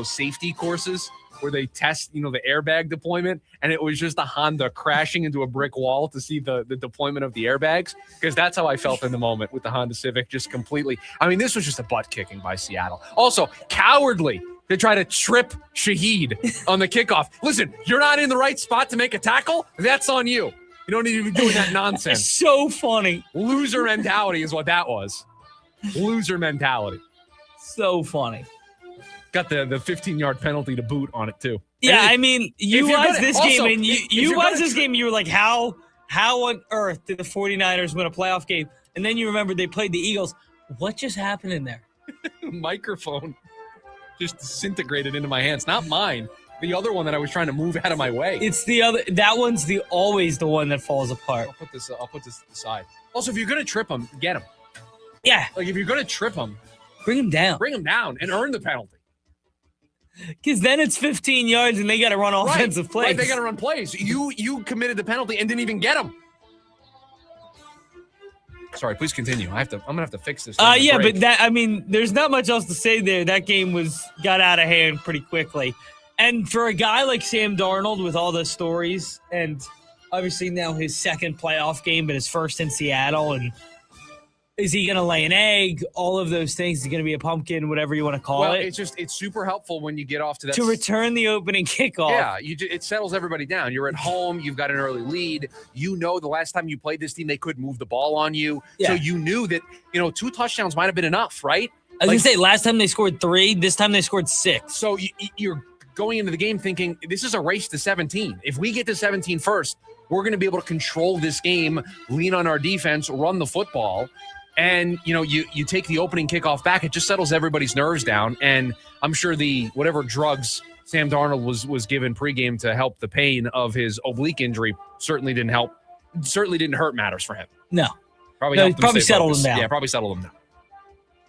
safety courses where they test, the airbag deployment. And it was just a Honda crashing into a brick wall to see the deployment of the airbags. Because that's how I felt in the moment with the Honda Civic, just completely. I mean, this was just a butt kicking by Seattle. Also, cowardly to try to trip Shaheed on the kickoff. Listen, you're not in the right spot to make a tackle. That's on you. You don't need to be doing that nonsense. It's so funny. Loser mentality is what that was. Loser mentality. So funny. Got the 15-yard penalty to boot on it, too. Yeah, I mean, you watched this game, and you watched this game, you were like, how on earth did the 49ers win a playoff game? And then you remember they played the Eagles. What just happened in there? Microphone just disintegrated into my hands. Not mine. The other one that I was trying to move out of my way. It's the other. That one's always the one that falls apart. I'll put this to the side. Also, if you're going to trip him, get him. Yeah. Like, if you're going to trip him, bring him down. Bring him down and earn the penalty. Because then it's 15 yards and they got to run offensive plays. Right, they got to run plays. You committed the penalty and didn't even get him. Sorry, please continue. I'm gonna have to fix this. Yeah, but there's not much else to say there. That game got out of hand pretty quickly. And for a guy like Sam Darnold with all the stories, and obviously now his second playoff game, but his first in Seattle, and is he going to lay an egg? All of those things. Is he going to be a pumpkin? Whatever you want to call it. It's super helpful when you get off to that. To return the opening kickoff. Yeah, it settles everybody down. You're at home. You've got an early lead. The last time you played this team, they couldn't move the ball on you. Yeah. So you knew that, 2 touchdowns might have been enough, right? I was going to say, last time they scored 3. This time they scored 6. So you're going into the game thinking, this is a race to 17. If we get to 17 first, we're going to be able to control this game, lean on our defense, run the football. And, you take the opening kickoff back. It just settles everybody's nerves down. And I'm sure whatever drugs Sam Darnold was given pregame to help the pain of his oblique injury certainly didn't help. Certainly didn't hurt matters for him. No. Probably settled him down. Yeah, probably settled him down.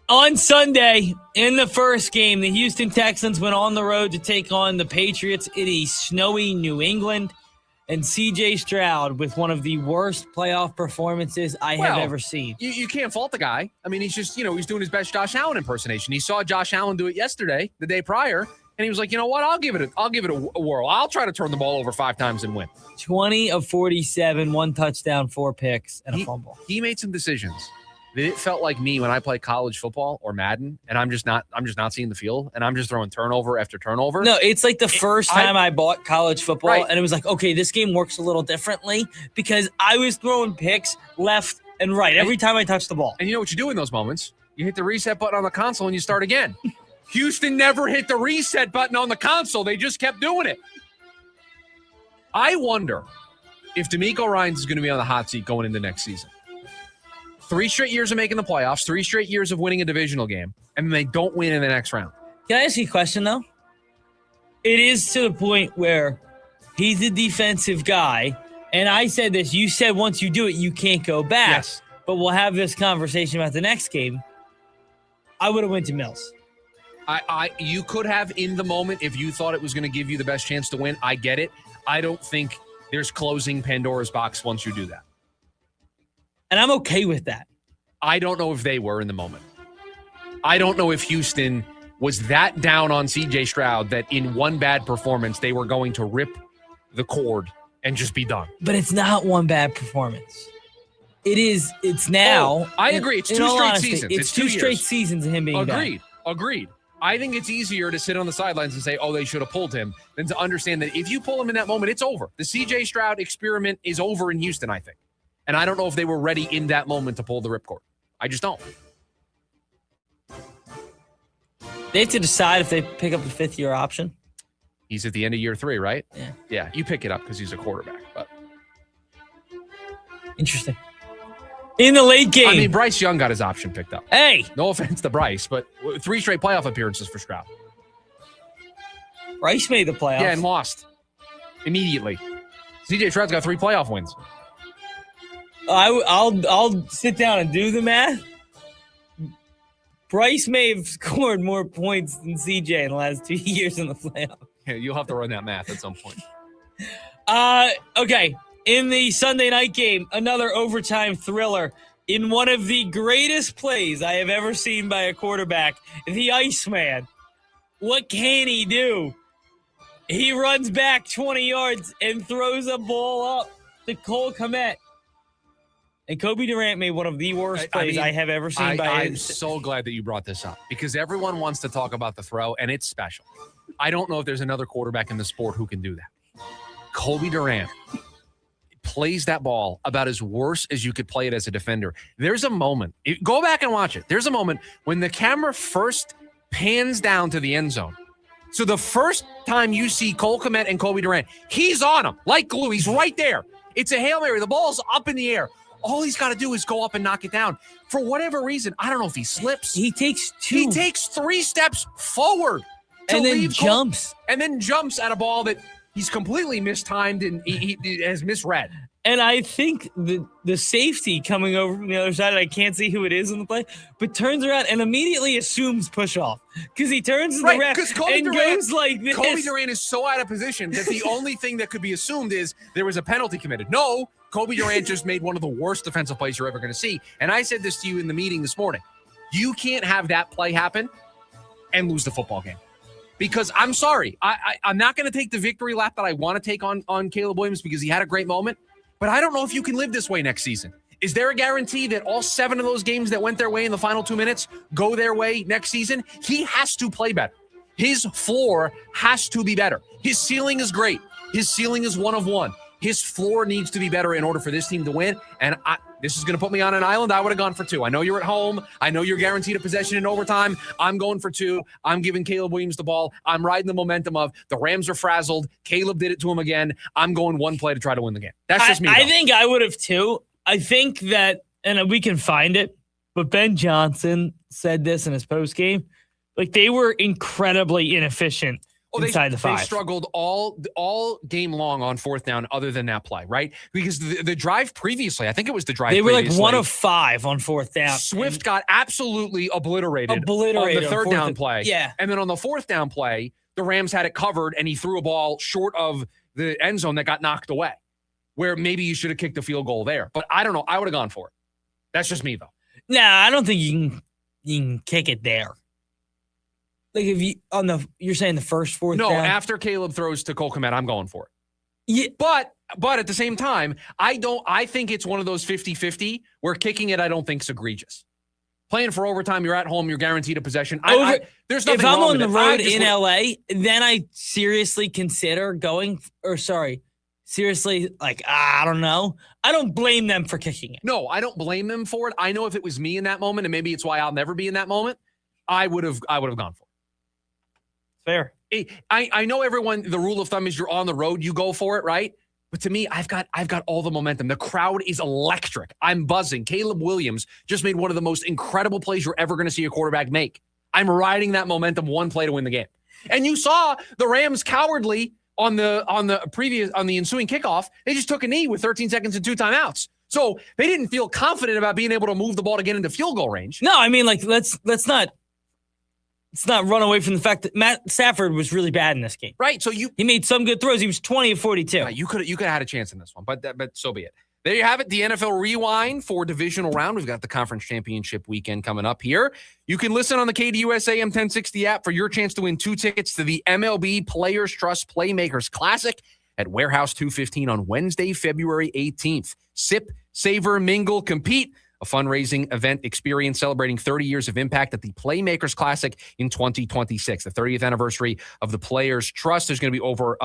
On Sunday, in the first game, the Houston Texans went on the road to take on the Patriots in a snowy New England. And C.J. Stroud with one of the worst playoff performances I have ever seen. You can't fault the guy. I mean, he's just, he's doing his best Josh Allen impersonation. He saw Josh Allen do it yesterday, the day prior, and he was like, you know what? I'll give it a whirl. I'll try to turn the ball over 5 times and win. 20 of 47, 1 touchdown, 4 picks, and a fumble. He made some decisions that it felt like me when I play college football or Madden, and I'm just not seeing the field, and I'm just throwing turnover after turnover. No, it's like the first time I bought college football, right. And it was like, okay, this game works a little differently because I was throwing picks left and right every time I touched the ball. And you know what you do in those moments? You hit the reset button on the console and you start again. Houston never hit the reset button on the console. They just kept doing it. I wonder if DeMeco Ryans is going to be on the hot seat going into next season. 3 straight years of making the playoffs, 3 straight years of winning a divisional game, and they don't win in the next round. Can I ask you a question, though? It is to the point where he's a defensive guy, and I said this. You said once you do it, you can't go back. Yes. But we'll have this conversation about the next game. I would have went to Mills. You could have in the moment if you thought it was going to give you the best chance to win. I get it. I don't think there's closing Pandora's box once you do that. And I'm okay with that. I don't know if they were in the moment. I don't know if Houston was that down on C.J. Stroud that in one bad performance they were going to rip the cord and just be done. But it's not one bad performance. It's now. I agree. It's 2 straight seasons. It's 2 straight seasons of him being Agreed. bad. Agreed. I think it's easier to sit on the sidelines and say, oh, they should have pulled him, than to understand that if you pull him in that moment, it's over. The C.J. Stroud experiment is over in Houston, I think. And I don't know if they were ready in that moment to pull the ripcord. I just don't. They have to decide if they pick up a 5th-year option. He's at the end of year 3, right? Yeah. Yeah, you pick it up because he's a quarterback. But interesting. In the late game. I mean, Bryce Young got his option picked up. Hey! No offense to Bryce, but 3 straight playoff appearances for Stroud. Bryce made the playoffs. Yeah, and lost immediately. C.J. Stroud's got 3 playoff wins. I'll sit down and do the math. Bryce may have scored more points than CJ in the last 2 years in the playoffs. Yeah, you'll have to run that math at some point. Okay. In the Sunday night game, another overtime thriller. In one of the greatest plays I have ever seen by a quarterback, the Iceman. What can he do? He runs back 20 yards and throws a ball up to Cole Kmet. And Kobe Durant made one of the worst plays I have ever seen. I'm so glad that you brought this up because everyone wants to talk about the throw, and it's special. I don't know if there's another quarterback in the sport who can do that. Kobe Durant plays that ball about as worse as you could play it as a defender. There's a moment. Go back and watch it. There's a moment when the camera first pans down to the end zone. So the first time you see Cole Kmet and Kobe Durant, he's on him like glue. He's right there. It's a Hail Mary. The ball's up in the air. All he's got to do is go up and knock it down. For whatever reason, I don't know if he slips. He takes 2. He takes 3 steps forward. And then jumps. And then jumps at a ball that he's completely mistimed and he has misread. And I think the safety coming over from the other side, I can't see who it is in the play, but turns around and immediately assumes push off because he turns to the ref and goes like this. Kobe Durant is so out of position that the only thing that could be assumed is there was a penalty committed. No, Kobe Durant just made one of the worst defensive plays you're ever going to see. And I said this to you in the meeting this morning. You can't have that play happen and lose the football game. Because I'm sorry, I'm not going to take the victory lap that I want to take on Caleb Williams because he had a great moment. But I don't know if you can live this way next season. Is there a guarantee that all 7 of those games that went their way in the final 2 minutes go their way next season? He has to play better. His floor has to be better. His ceiling is great. His ceiling is 1 of 1. His floor needs to be better in order for this team to win. And this is going to put me on an island. I would have gone for 2. I know you're at home. I know you're guaranteed a possession in overtime. I'm going for 2. I'm giving Caleb Williams the ball. I'm riding the momentum of the Rams are frazzled. Caleb did it to him again. I'm going 1 play to try to win the game. That's just me. I think I would have too. I think that, and we can find it, but Ben Johnson said this in his post game. Like they were incredibly inefficient. Inside the 5. They struggled all game long on 4th down other than that play, right? Because the drive previously, I think it was the drive They were previously, like 1 of 5 on 4th down. Swift got absolutely obliterated on the 3rd down play. Yeah. And then on the 4th down play, the Rams had it covered and he threw a ball short of the end zone that got knocked away, where maybe you should have kicked the field goal there. But I don't know. I would have gone for it. That's just me, though. Nah, I don't think you can kick it there. Like if you're saying the first 4th down? No, after Caleb throws to Cole Kmet, I'm going for it. Yeah. But at the same time, I think it's one of those 50-50 where kicking it I don't think is egregious. Playing for overtime, you're at home, you're guaranteed a possession. There's nothing if I'm wrong on with the road in LA, then I seriously consider going seriously, like, I don't know. I don't blame them for kicking it. No, I don't blame them for it. I know if it was me in that moment, and maybe it's why I'll never be in that moment, I would have gone for it. Fair. I know everyone, the rule of thumb is you're on the road, you go for it, right? But to me, I've got all the momentum. The crowd is electric. I'm buzzing. Caleb Williams just made one of the most incredible plays you're ever going to see a quarterback make. I'm riding that momentum, one play to win the game. And you saw the Rams cowardly on the ensuing kickoff. They just took a knee with 13 seconds and 2 timeouts. So they didn't feel confident about being able to move the ball to get into field goal range. No, I mean, like, let's not run away from the fact that Matt Stafford was really bad in this game. Right. So he made some good throws. He was 20 of 42. Yeah, you could have had a chance in this one, but so be it. There you have it, the NFL Rewind for divisional round. We've got the conference championship weekend coming up here. You can listen on the KDUS AM 1060 app for your chance to win 2 tickets to the MLB Players Trust Playmakers Classic at Warehouse 215 on Wednesday, February 18th. Sip, savor, mingle, compete. A fundraising event experience celebrating 30 years of impact at the Playmakers Classic in 2026, the 30th anniversary of the Players Trust. There's going to be over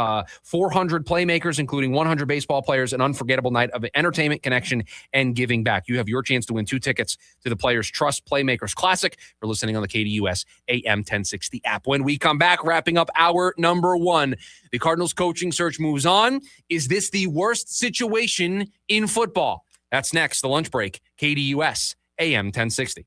400 playmakers, including 100 baseball players, an unforgettable night of entertainment, connection, and giving back. You have your chance to win 2 tickets to the Players Trust Playmakers Classic for listening on the KDUS AM 1060 app. When we come back, wrapping up hour number 1, the Cardinals coaching search moves on. Is this the worst situation in football? That's next, the lunch break, KDUS, AM 1060.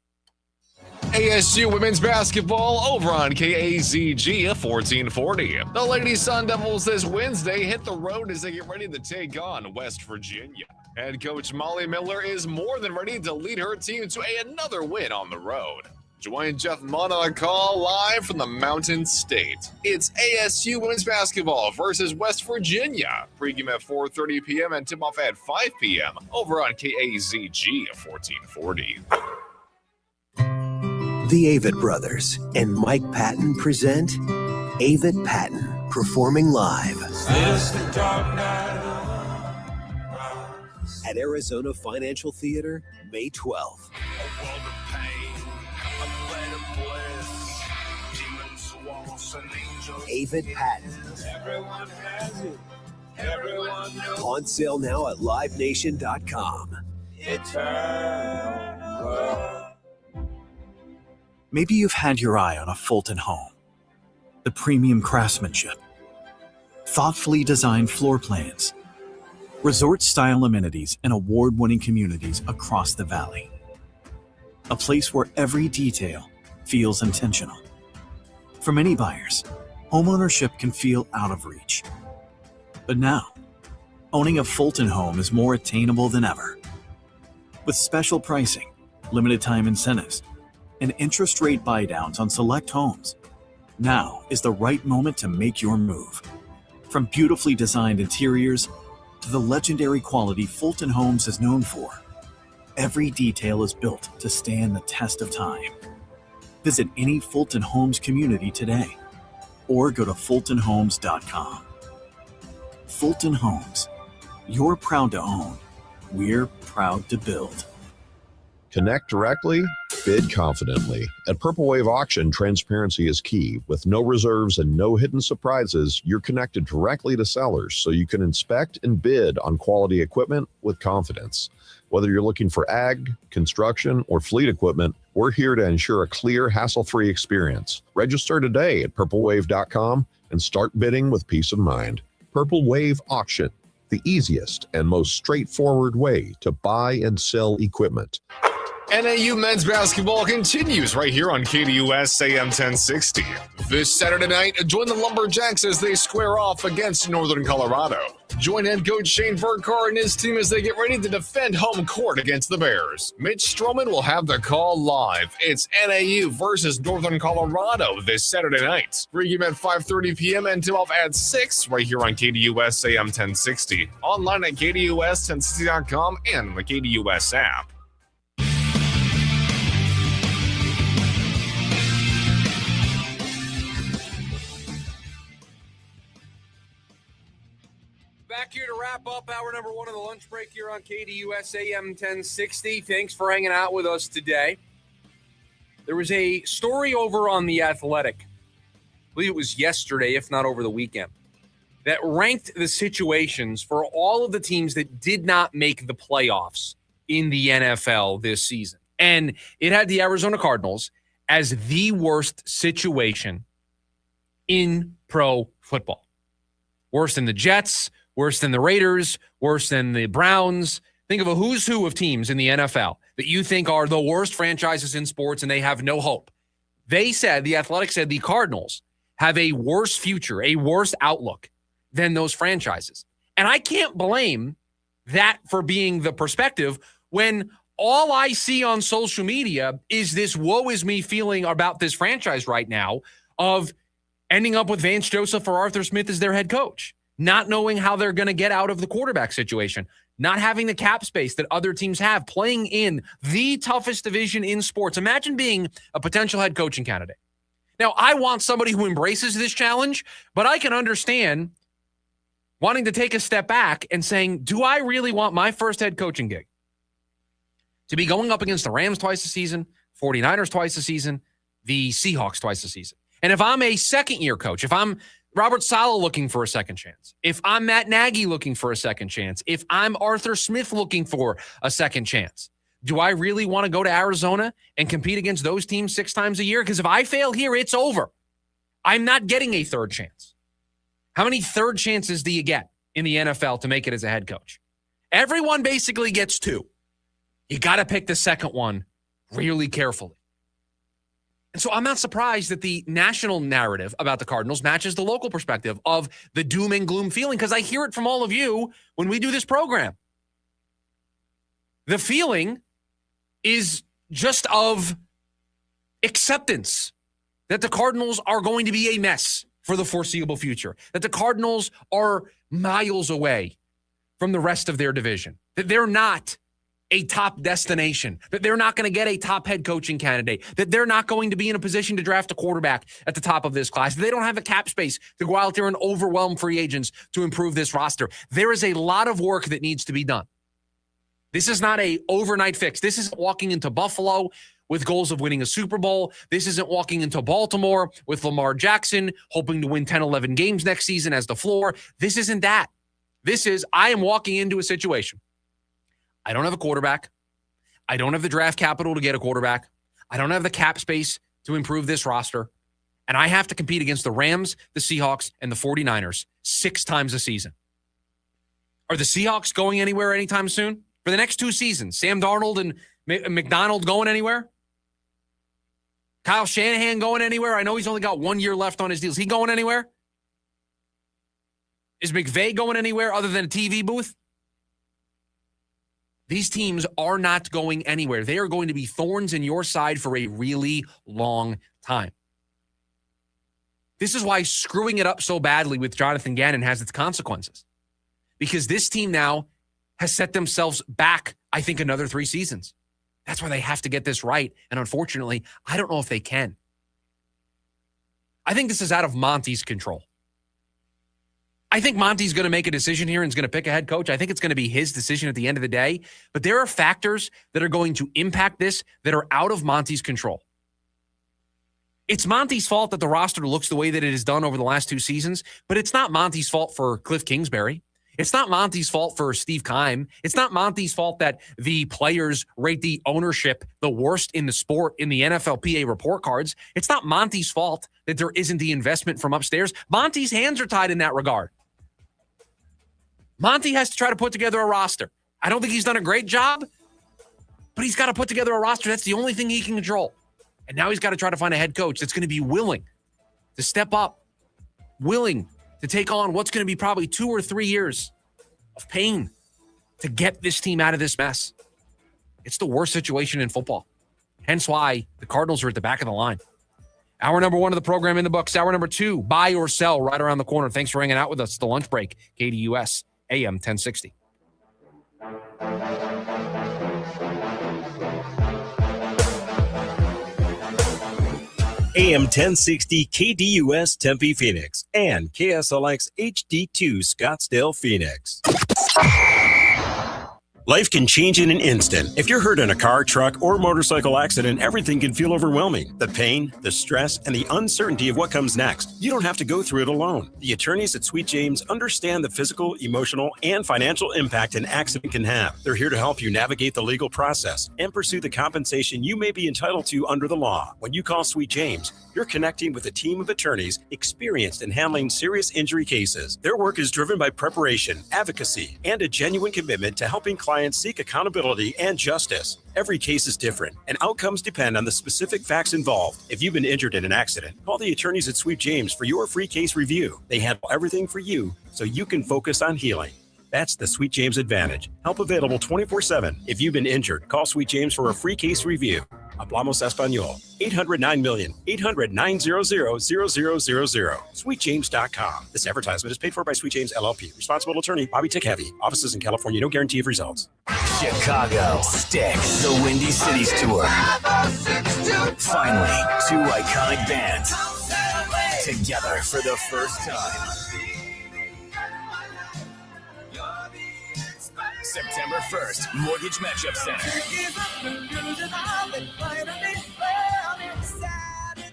ASU women's basketball over on KAZG 1440. The Lady Sun Devils this Wednesday hit the road as they get ready to take on West Virginia. Head coach Molly Miller is more than ready to lead her team to another win on the road. Join Jeff Munn on a call live from the Mountain State. It's ASU women's basketball versus West Virginia. Pregame at 4:30 p.m. and tip-off at 5 p.m. over on KAZG 1440. The Avett Brothers and Mike Patton present Avett Patton performing live at Arizona Financial Theater, May 12th. Avett Patton. Everyone has it. Everyone knows. On sale now at livenation.com. Maybe you've had your eye on a Fulton home. The premium craftsmanship, thoughtfully designed floor plans, resort-style amenities, and award-winning communities across the valley. A place where every detail feels intentional. For many buyers, homeownership can feel out of reach. But now, owning a Fulton home is more attainable than ever. With special pricing, limited time incentives, and interest rate buydowns on select homes, now is the right moment to make your move. From beautifully designed interiors to the legendary quality Fulton Homes is known for, every detail is built to stand the test of time. Visit any Fulton Homes community today or go to fultonhomes.com. Fulton Homes. You're proud to own. We're proud to build. Connect directly, bid confidently. At Purple Wave Auction, transparency is key. With no reserves and no hidden surprises, you're connected directly to sellers so you can inspect and bid on quality equipment with confidence. Whether you're looking for ag, construction, or fleet equipment, we're here to ensure a clear, hassle-free experience. Register today at purplewave.com and start bidding with peace of mind. Purple Wave Auction, the easiest and most straightforward way to buy and sell equipment. NAU men's basketball continues right here on KDUS AM 1060. This Saturday night, join the Lumberjacks as they square off against Northern Colorado. Join head coach Shane Burkhardt and his team as they get ready to defend home court against the Bears. Mitch Stroman will have the call live. It's NAU versus Northern Colorado this Saturday night. Pregame at 5:30 p.m. and tip-off at 6 right here on KDUS AM 1060. Online at KDUS1060.com and the KDUS app. Back here to wrap up hour number 1 of the lunch break here on KDUS AM 1060. Thanks for hanging out with us today. There was a story over on The Athletic, I believe it was yesterday, if not over the weekend, that ranked the situations for all of the teams that did not make the playoffs in the NFL this season. And it had the Arizona Cardinals as the worst situation in pro football. Worse than the Jets, worse than the Raiders, worse than the Browns. Think of a who's who of teams in the NFL that you think are the worst franchises in sports and they have no hope. The Athletic said the Cardinals have a worse future, a worse outlook than those franchises. And I can't blame that for being the perspective when all I see on social media is this woe is me feeling about this franchise right now of ending up with Vance Joseph or Arthur Smith as their head coach, not knowing how they're going to get out of the quarterback situation, not having the cap space that other teams have, playing in the toughest division in sports. Imagine being a potential head coaching candidate. Now, I want somebody who embraces this challenge, but I can understand wanting to take a step back and saying, do I really want my first head coaching gig to be going up against the Rams twice a season, 49ers twice a season, the Seahawks twice a season? And if I'm a second-year coach, if I'm Robert Saleh looking for a second chance, if I'm Matt Nagy looking for a second chance, if I'm Arthur Smith looking for a second chance, do I really want to go to Arizona and compete against those teams 6 times a year? Because if I fail here, it's over. I'm not getting a third chance. How many third chances do you get in the NFL to make it as a head coach? Everyone basically gets 2. You got to pick the second one really carefully. And so I'm not surprised that the national narrative about the Cardinals matches the local perspective of the doom and gloom feeling, because I hear it from all of you when we do this program. The feeling is just of acceptance that the Cardinals are going to be a mess for the foreseeable future, that the Cardinals are miles away from the rest of their division, that they're not a top destination, that they're not going to get a top head coaching candidate, that they're not going to be in a position to draft a quarterback at the top of this class, that they don't have a cap space to go out there and overwhelm free agents to improve this roster. There is a lot of work that needs to be done. This is not a overnight fix. This isn't walking into Buffalo with goals of winning a Super Bowl. This isn't walking into Baltimore with Lamar Jackson hoping to win 10, 11 games next season as the floor. This isn't that. This is, I am walking into a situation. I don't have a quarterback. I don't have the draft capital to get a quarterback. I don't have the cap space to improve this roster. And I have to compete against the Rams, the Seahawks, and the 49ers 6 times a season. Are the Seahawks going anywhere anytime soon? For the next 2 seasons, Sam Darnold and McDonald going anywhere? Kyle Shanahan going anywhere? I know he's only got 1 year left on his deal. Is he going anywhere? Is McVay going anywhere other than a TV booth? These teams are not going anywhere. They are going to be thorns in your side for a really long time. This is why screwing it up so badly with Jonathan Gannon has its consequences. Because this team now has set themselves back, I think, another 3 seasons. That's why they have to get this right. And unfortunately, I don't know if they can. I think this is out of Monty's control. I think Monty's going to make a decision here and is going to pick a head coach. I think it's going to be his decision at the end of the day. But there are factors that are going to impact this that are out of Monty's control. It's Monty's fault that the roster looks the way that it has done over the last 2 seasons, but it's not Monty's fault for Cliff Kingsbury. It's not Monty's fault for Steve Keim. It's not Monty's fault that the players rate the ownership the worst in the sport in the NFLPA report cards. It's not Monty's fault that there isn't the investment from upstairs. Monty's hands are tied in that regard. Monty has to try to put together a roster. I don't think he's done a great job, but he's got to put together a roster. That's the only thing he can control. And now he's got to try to find a head coach that's going to be willing to step up, willing to take on what's going to be probably 2 or 3 years of pain to get this team out of this mess. It's the worst situation in football. Hence why the Cardinals are at the back of the line. Hour number 1 of the program in the books. Hour number 2, buy or sell, right around the corner. Thanks for hanging out with us. It's the lunch break, KDUS, AM 1060. AM 1060 KDUS Tempe Phoenix and KSLX HD2 Scottsdale Phoenix. Life can change in an instant. If you're hurt in a car, truck, or motorcycle accident, everything can feel overwhelming. The pain, the stress, and the uncertainty of what comes next. You don't have to go through it alone. The attorneys at Sweet James understand the physical, emotional, and financial impact an accident can have. They're here to help you navigate the legal process and pursue the compensation you may be entitled to under the law. When you call Sweet James, you're connecting with a team of attorneys experienced in handling serious injury cases. Their work is driven by preparation, advocacy, and a genuine commitment to helping clients clients seek accountability and justice. Every case is different, and outcomes depend on the specific facts involved. If you've been injured in an accident, call the attorneys at Sweet James for your free case review. They handle everything for you so you can focus on healing. That's the Sweet James advantage. Help available 24/7. If you've been injured, call Sweet James for a free case review. Hablamos Español. 800-900-0000. 800-900-0000. SweetJames.com. This advertisement is paid for by Sweet James LLP. Responsible attorney, Bobby Tick-Heavy. Offices in California. No guarantee of results. Chicago Sticks, the Windy Cities Tour. Finally, two iconic bands together for the first time. September 1st, Mortgage Matchup Center.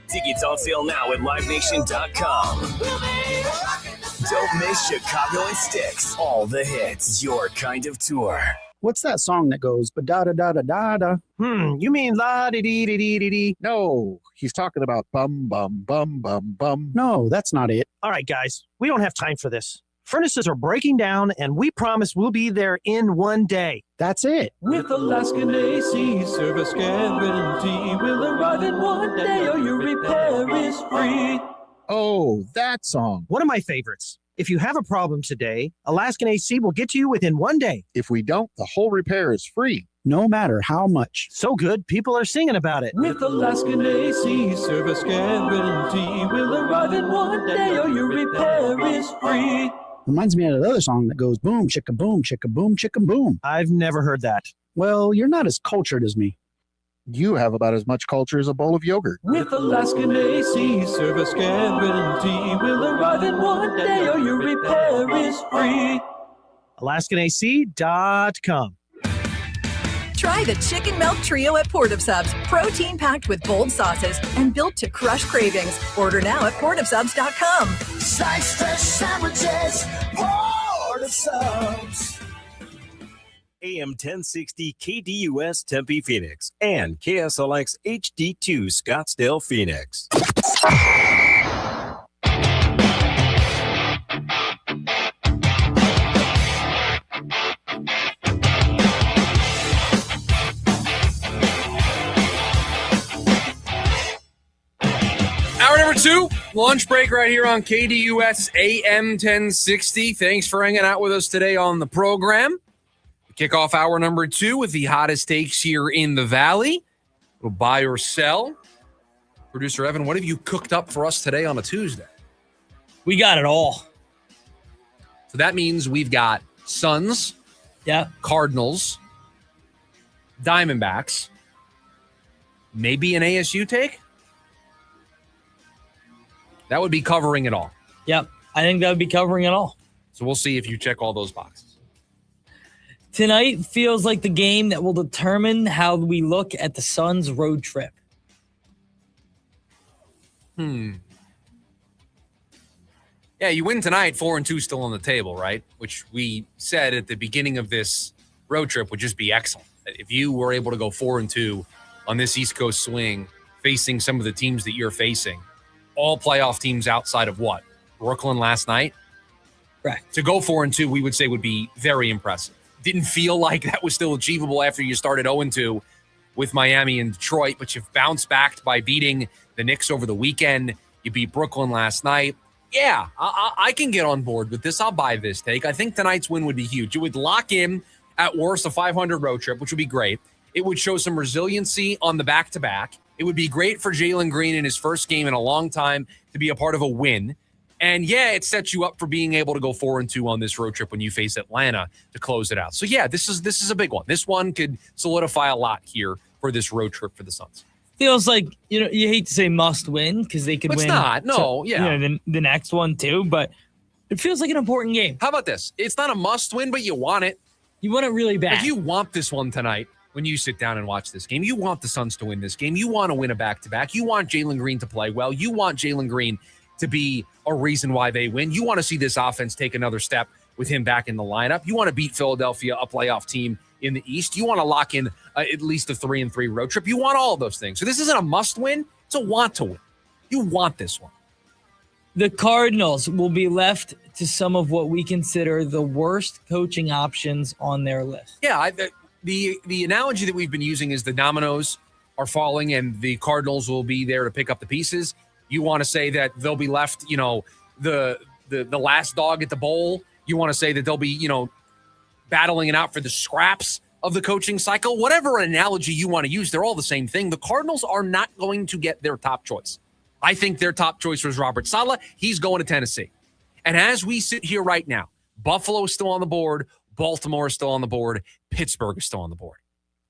Tickets on sale now at livenation.com. Don't miss Chicago and Sticks. All the hits, your kind of tour. What's that song that goes ba-da-da-da-da-da-da? You mean la-di-dee-dee-dee-dee-dee? No, he's talking about bum, bum, bum, bum, bum. No, that's not it. All right, guys, we don't have time for this. Furnaces are breaking down, and we promise we'll be there in one day. That's it. With Alaskan AC service guarantee, we'll arrive in one day or your repair is free. Oh, that song. One of my favorites. If you have a problem today, Alaskan AC will get to you within one day. If we don't, the whole repair is free, no matter how much. So good, people are singing about it. With Alaskan AC service guarantee, we'll arrive in one day or your repair is free. Reminds me of another song that goes boom, chicka boom, chicka boom, chicka boom. I've never heard that. Well, you're not as cultured as me. You have about as much culture as a bowl of yogurt. With Alaskan AC service guarantee, we'll arrive in one day or your repair is free. AlaskanAC.com. Try the Chicken Melt Trio at Port of Subs. Protein packed with bold sauces and built to crush cravings. Order now at portofsubs.com. Slice fresh sandwiches, Port of Subs. AM 1060 KDUS Tempe Phoenix and KSLX HD2 Scottsdale Phoenix. Hour number 2, lunch break right here on KDUS AM 1060. Thanks for hanging out with us today on the program. We kick off hour number 2 with the hottest takes here in the Valley. We'll buy or sell. Producer Evan, what have you cooked up for us today on a Tuesday? We got it all. So that means we've got Suns, Cardinals, Diamondbacks, maybe an ASU take? That would be covering it all. Yep. I think that would be covering it all. So we'll see if you check all those boxes. Tonight feels like the game that will determine how we look at the Suns' road trip. Yeah, you win tonight, 4-2 still on the table, right? Which we said at the beginning of this road trip would just be excellent. If you were able to go 4-2 on this East Coast swing, facing some of the teams that you're facing, all playoff teams outside of what? Brooklyn last night? Right. To go 4-2, we would say would be very impressive. Didn't feel like that was still achievable after you started 0-2 with Miami and Detroit, but you've bounced back by beating the Knicks over the weekend. You beat Brooklyn last night. Yeah, I can get on board with this. I'll buy this take. I think tonight's win would be huge. It would lock in, at worst, a 500 road trip, which would be great. It would show some resiliency on the back-to-back. It would be great for Jalen Green in his first game in a long time to be a part of a win. And yeah, it sets you up for being able to go 4-2 on this road trip when you face Atlanta to close it out. So yeah, this is a big one. This one could solidify a lot here for this road trip for the Suns. Feels like, you hate to say must win because they could win. It's not. No, the next one too, but it feels like an important game. How about this? It's not a must win, but you want it. You want it really bad. Like you want this one tonight. When you sit down and watch this game, you want the Suns to win this game. You want to win a back-to-back. You want Jalen Green to play well. You want Jalen Green to be a reason why they win. You want to see this offense take another step with him back in the lineup. You want to beat Philadelphia, a playoff team in the East. You want to lock in at least a 3-3 road trip. You want all of those things. So this isn't a must-win. It's a want to win. You want this one. The Cardinals will be left to some of what we consider the worst coaching options on their list. Yeah, the analogy that we've been using is the dominoes are falling and the Cardinals will be there to pick up the pieces. You want to say that they'll be left, the last dog at the bowl. You want to say that they'll be, battling it out for the scraps of the coaching cycle. Whatever analogy you want to use, they're all the same thing. The Cardinals are not going to get their top choice. I think their top choice was Robert Saleh. He's going to Tennessee. And as we sit here right now, Buffalo is still on the board. Baltimore is still on the board. Pittsburgh is still on the board.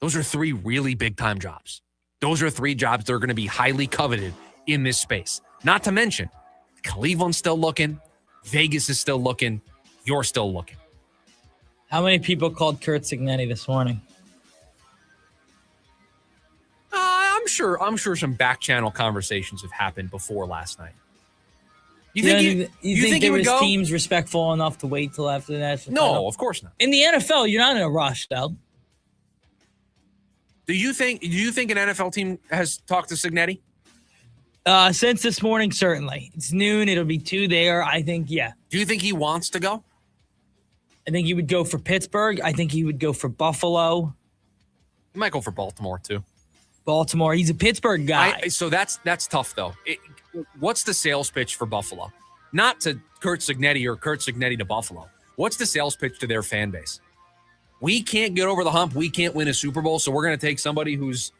Those are 3 really big-time jobs. Those are 3 jobs that are going to be highly coveted in this space. Not to mention, Cleveland's still looking. Vegas is still looking. You're still looking. How many people called Curt Cignetti this morning? I'm sure some back channel conversations have happened before last night. You think there was teams respectful enough to wait till after the national title? No, of course not. In the NFL, you're not in a rush, though. Do you think an NFL team has talked to Cignetti? Since this morning, certainly. It's noon. It'll be 2 there. I think, yeah. Do you think he wants to go? I think he would go for Pittsburgh. I think he would go for Buffalo. He might go for Baltimore, too. Baltimore. He's a Pittsburgh guy. So that's tough, though. What's the sales pitch for Buffalo? Not to Curt Cignetti or Curt Cignetti to Buffalo. What's the sales pitch to their fan base? We can't get over the hump. We can't win a Super Bowl, so we're going to take somebody who's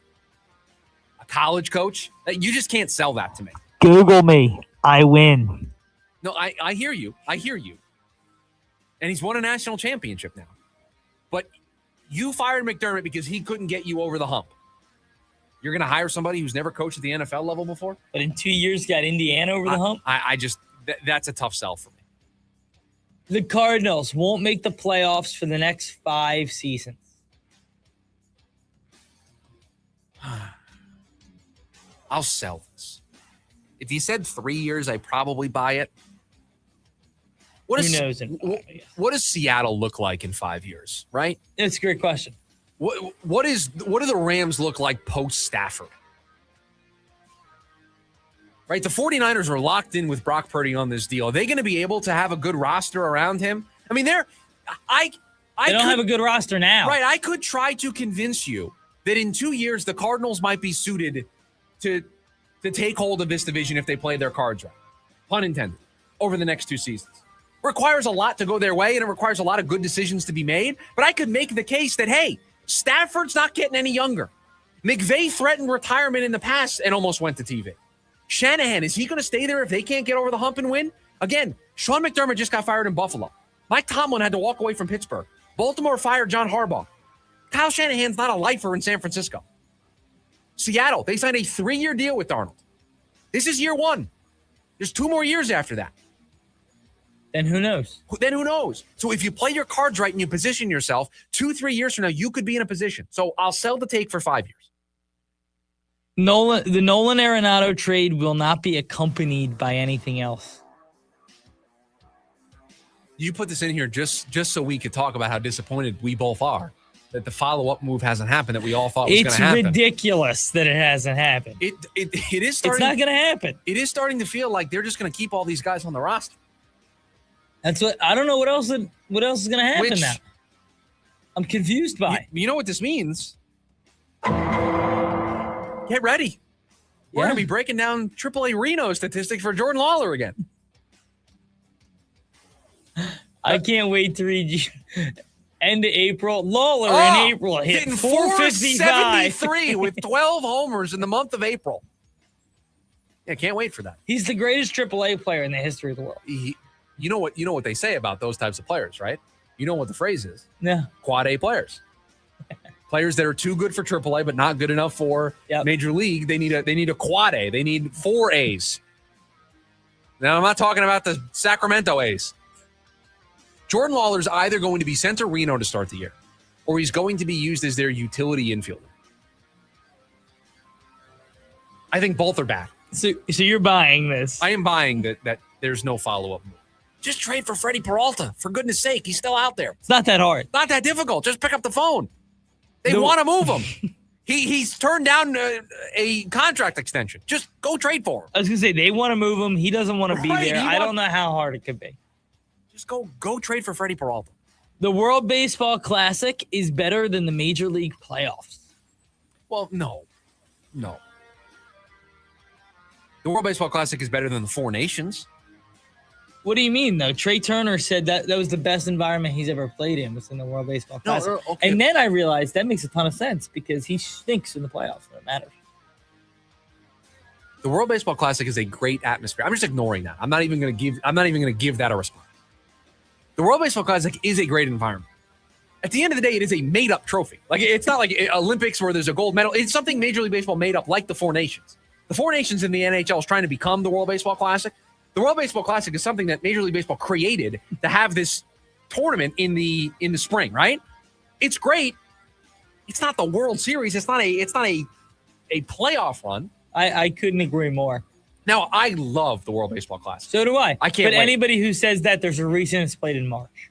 a college coach. You just can't sell that to me. Google me. I win. No, I hear you. I hear you. And he's won a national championship now. But you fired McDermott because he couldn't get you over the hump. You're going to hire somebody who's never coached at the NFL level before? But in 2 years, got Indiana over the hump? That's a tough sell for me. The Cardinals won't make the playoffs for the next 5 seasons. I'll sell this. If you said 3 years, I probably buy it. Who knows? What does Seattle look like in 5 years, right? It's a great question. What do the Rams look like post Stafford? Right, the 49ers are locked in with Brock Purdy on this deal. Are they going to be able to have a good roster around him? I mean, they don't have a good roster now. Right, I could try to convince you that in 2 years the Cardinals might be suited to take hold of this division if they play their cards right. Pun intended. Over the next 2 seasons. Requires a lot to go their way, and it requires a lot of good decisions to be made. But I could make the case that, hey, Stafford's not getting any younger. McVay threatened retirement in the past and almost went to TV. Shanahan, is he going to stay there if they can't get over the hump and win? Again, Sean McDermott just got fired in Buffalo. Mike Tomlin had to walk away from Pittsburgh. Baltimore fired John Harbaugh. Kyle Shanahan's not a lifer in San Francisco. Seattle, they signed a 3-year deal with Darnold. This is year 1. There's 2 more years after that. Then who knows? So if you play your cards right and you position yourself, 2-3 years from now, you could be in a position. So I'll sell the take for 5 years. The Nolan Arenado trade will not be accompanied by anything else. You put this in here just so we could talk about how disappointed we both are that the follow-up move hasn't happened that we all thought was going to happen. It's ridiculous that it hasn't happened. It is starting. It's not going to happen. It is starting to feel like they're just going to keep all these guys on the roster. That's what I don't know. What else is going to happen now? I'm confused by. You know what this means? Get ready. We're going to be breaking down AAA Reno statistics for Jordan Lawler again. I can't wait to read you. End of April. Lawler in April hit 473 with 12 homers in the month of April. Yeah, can't wait for that. He's the greatest AAA player in the history of the world. You know what they say about those types of players, right? You know what the phrase is. Yeah. Quad A players. Players that are too good for AAA but not good enough for Major League. They need a quad A. They need 4 A's. Now, I'm not talking about the Sacramento A's. Jordan Lawler's either going to be sent to Reno to start the year, or he's going to be used as their utility infielder. I think both are bad. So you're buying this? I am buying that there's no follow-up move. Just trade for Freddie Peralta. For goodness sake, he's still out there. It's not that hard. Not that difficult. Just pick up the phone. They want to move him. He's turned down a contract extension. Just go trade for him. I was going to say, they want to move him. He doesn't want to be Right, there. I don't know how hard it could be. Just go trade for Freddie Peralta. The World Baseball Classic is better than the Major League playoffs. Well, no. The World Baseball Classic is better than the Four Nations. What do you mean, though? Trey Turner said that was the best environment he's ever played in, was in the World Baseball Classic. Okay. And then I realized that makes a ton of sense because he stinks in the playoffs when it matters. The World Baseball Classic is a great atmosphere. I'm just ignoring that. I'm not even going to give that a response. The World Baseball Classic is a great environment. At the end of the day, it is a made-up trophy. Like, it's not like Olympics where there's a gold medal. It's something Major League Baseball made up, like the Four Nations. The Four Nations in the NHL is trying to become the World Baseball Classic. The World Baseball Classic is something that Major League Baseball created to have this tournament in the spring, right? It's great. It's not the World Series. It's not a playoff run. I couldn't agree more. Now, I love the World Baseball Classic. So do I. I can't But wait. anybody who says that, there's a reason it's played in March.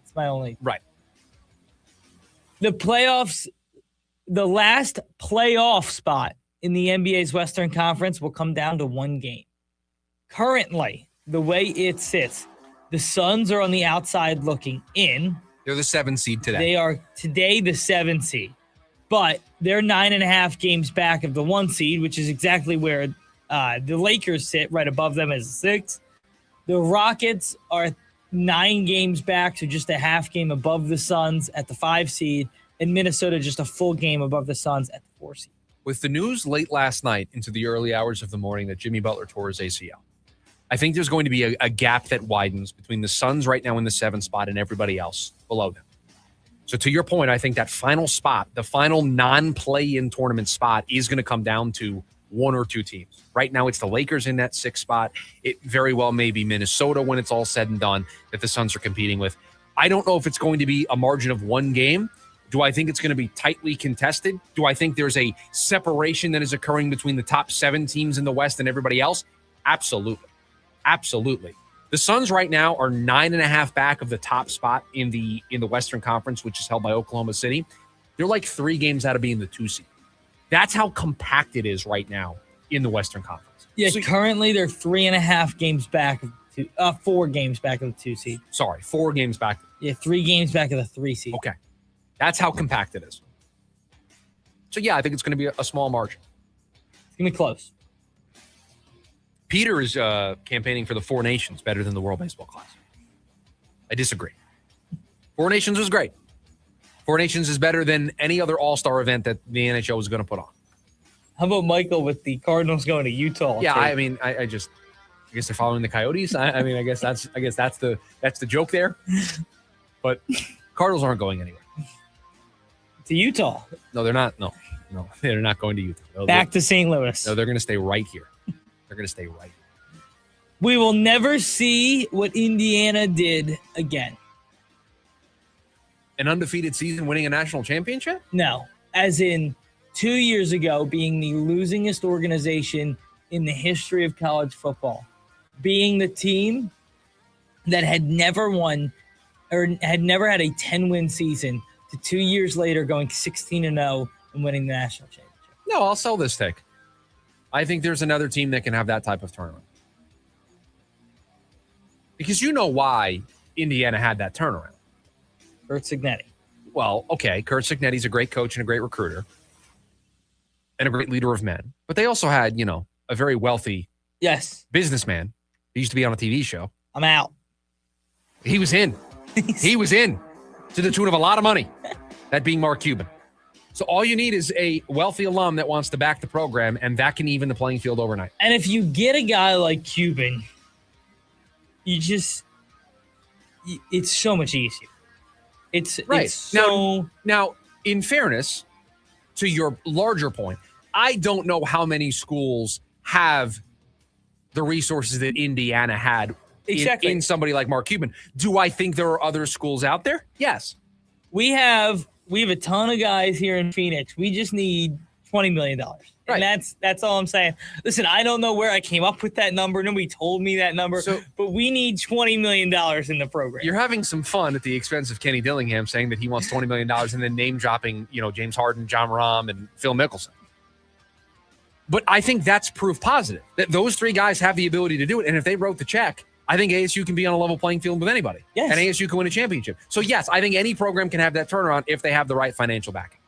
That's my only. Right. The playoffs, the last playoff spot in the NBA's Western Conference will come down to one game. Currently, the way it sits, the Suns are on the outside looking in. They're the 7 seed today. They are today the 7 seed. But they're 9.5 games back of the 1 seed, which is exactly where the Lakers sit, right above them as a 6. The Rockets are 9 games back, so just a half game above the Suns at the 5 seed, and Minnesota just a full game above the Suns at the 4 seed. With the news late last night into the early hours of the morning that Jimmy Butler tore his ACL, I think there's going to be a gap that widens between the Suns right now in the 7th spot and everybody else below them. So to your point, I think that final spot, the final non-play-in tournament spot, is going to come down to 1 or 2 teams. Right now, it's the Lakers in that 6th spot. It very well may be Minnesota when it's all said and done that the Suns are competing with. I don't know if it's going to be a margin of 1 game. Do I think it's going to be tightly contested? Do I think there's a separation that is occurring between the top 7 teams in the West and everybody else? Absolutely. Absolutely. The Suns right now are 9.5 back of the top spot in the Western Conference, which is held by Oklahoma City. They're like 3 games out of being the 2 seed. That's how compact it is right now in the Western Conference. Yeah, so currently they're 3.5 games back of 4 games back of the 2 seed. Sorry, 4 games back. Yeah, 3 games back of the 3 seed. Okay. That's how compact it is. So, yeah, I think it's going to be a small margin. It's going to be close. Peter is campaigning for the Four Nations better than the World Baseball Classic. I disagree. Four Nations was great. Four Nations is better than any other all-star event that the NHL was going to put on. How about Michael with the Cardinals going to Utah? Yeah, I mean, I guess they're following the Coyotes. I mean, I guess that's the joke there. But Cardinals aren't going anywhere. To Utah. No, they're not. No, they're not going to Utah. Back to St. Louis. No, they're going to stay right here. They're going to stay right here. We will never see what Indiana did again. An undefeated season winning a national championship? No, as in 2 years ago being the losingest organization in the history of college football, being the team that had never won or had never had a 10-win season to 2 years later going 16-0 and winning the national championship. No, I'll sell this take. I think there's another team that can have that type of turnaround. Because you know why Indiana had that turnaround. Kurt Cignetti. Well, okay, Kurt Cignetti's a great coach and a great recruiter and a great leader of men. But they also had, a very wealthy businessman. He used to be on a TV show. I'm out. He was in. He was in to the tune of a lot of money, that being Mark Cuban. So all you need is a wealthy alum that wants to back the program, and that can even the playing field overnight. And if you get a guy like Cuban, it's so much easier. It's right. It's so... Now, in fairness, to your larger point, I don't know how many schools have the resources that Indiana had in somebody like Mark Cuban. Do I think there are other schools out there? Yes. We have a ton of guys here in Phoenix. We just need $20 million. Right. And that's all I'm saying. Listen, I don't know where I came up with that number. Nobody told me that number. But we need $20 million in the program. You're having some fun at the expense of Kenny Dillingham saying that he wants $20 million and then name dropping, James Harden, John Rahm, and Phil Mickelson. But I think that's proof positive that those three guys have the ability to do it. And if they wrote the check, I think ASU can be on a level playing field with anybody. Yes. And ASU can win a championship. So, yes, I think any program can have that turnaround if they have the right financial backing.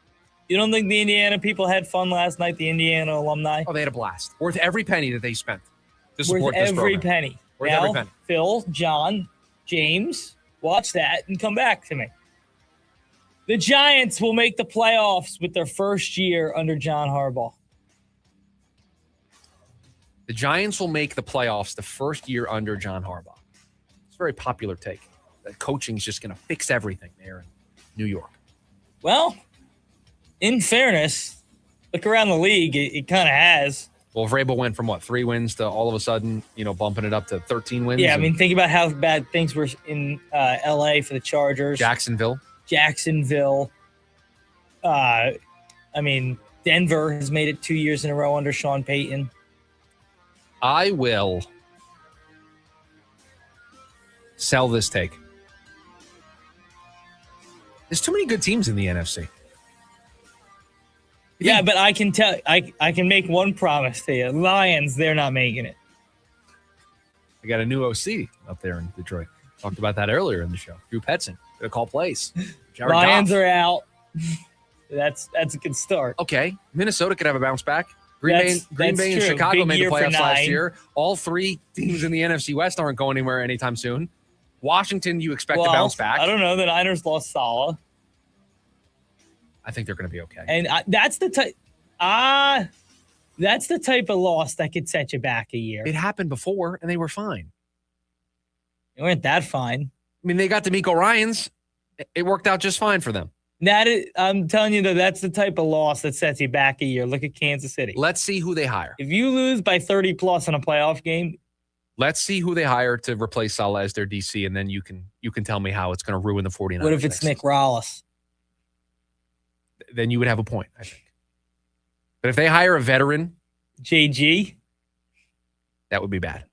You don't think the Indiana people had fun last night, the Indiana alumni? Oh, they had a blast. Worth every penny that they spent to Worth support this every program. penny. Worth Now, every penny. Phil, John, James, watch that and come back to me. The Giants will make the playoffs with their first year under John Harbaugh. The Giants will make the playoffs the first year under John Harbaugh. It's a very popular take. That coaching is just going to fix everything there in New York. Well, in fairness, look around the league, it kind of has. Well, Vrabel went from 3 wins to all of a sudden, bumping it up to 13 wins. Yeah, I mean, think about how bad things were in L.A. for the Chargers. Jacksonville. Denver has made it 2 years in a row under Sean Payton. I will sell this take. There's too many good teams in the NFC. Yeah, but I can tell. I can make one promise to you: Lions, they're not making it. I got a new OC up there in Detroit. Talked about that earlier in the show. Drew Petzing gonna call plays. Jared Lions Goff. are out. That's a good start. Okay, Minnesota could have a bounce back. Green Bay and true. Chicago Big made the year for playoffs last 9. year. All 3 teams in the NFC West aren't going anywhere anytime soon. Washington, you expect to bounce back. I don't know. The Niners lost Salah. I think they're going to be okay. And that's the type. That's the type of loss that could set you back a year. It happened before, and they were fine. They weren't that fine. I mean, they got D'Amico Ryans. It worked out just fine for them. I'm telling you, that's the type of loss that sets you back a year. Look at Kansas City. Let's see who they hire. If you lose by 30 plus in a playoff game, let's see who they hire to replace Salah as their DC, and then you can tell me how it's going to ruin the 49ers. What if it's Nick Rallis? Then you would have a point, I think. But if they hire a veteran, JG, that would be bad.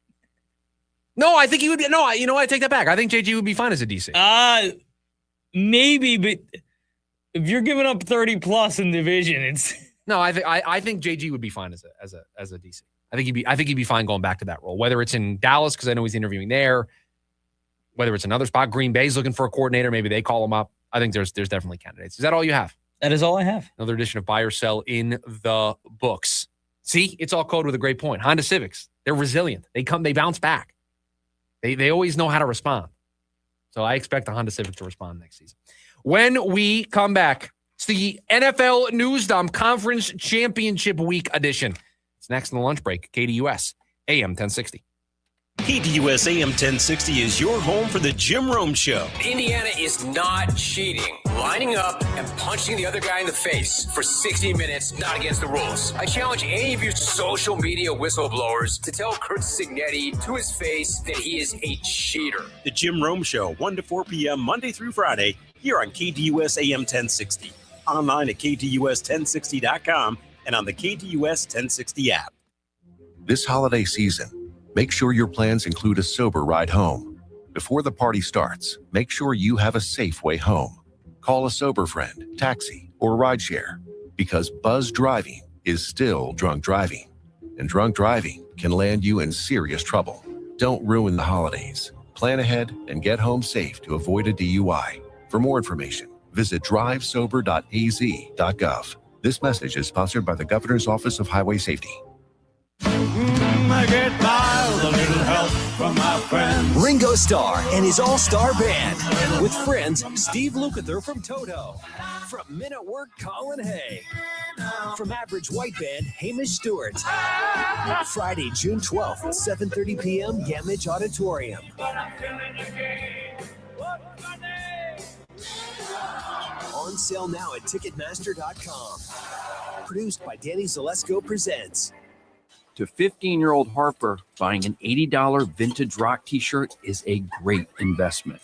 No, I think he would be. No, I take that back. I think JG would be fine as a DC. Maybe, but if you're giving up 30 plus in division, it's no. I think JG would be fine as a DC. I think he'd be fine going back to that role. Whether it's in Dallas, because I know he's interviewing there. Whether it's another spot, Green Bay's looking for a coordinator. Maybe they call him up. I think there's definitely candidates. Is that all you have? That is all I have. Another edition of Buy or Sell in the books. See, it's all code with a great point. Honda Civics, they're resilient. They bounce back. They always know how to respond. So I expect the Honda Civic to respond next season. When we come back, it's the NFL News Dump Conference Championship Week edition. It's next in the lunch break. KDUS, AM 1060. KDUS AM 1060 is your home for the Jim Rome Show. Indiana is not cheating. Lining up and punching the other guy in the face for 60 minutes, not against the rules. I challenge any of you social media whistleblowers to tell Kurt Signetti to his face that he is a cheater. The Jim Rome Show, 1 to 4 p.m. Monday through Friday, here on KDUS AM 1060. Online at KDUS1060.com and on the KDUS 1060 app. This holiday season, make sure your plans include a sober ride home. Before the party starts, make sure you have a safe way home. Call a sober friend, taxi, or rideshare, because buzz driving is still drunk driving, and drunk driving can land you in serious trouble. Don't ruin the holidays. Plan ahead and get home safe to avoid a DUI. For more information, visit drivesober.az.gov. This message is sponsored by the Governor's Office of Highway Safety. I get by with a little help from my friends. Ringo Starr and his all-star band. With friends, Steve Lukather from Toto. From Men at Work, Colin Hay. From Average White Band, Hamish Stewart. Friday, June 12th at 7:30 p.m., Gamage Auditorium. On sale now at Ticketmaster.com. Produced by Danny Zalesko Presents. To 15-year-old Harper, buying an $80 vintage rock t-shirt is a great investment.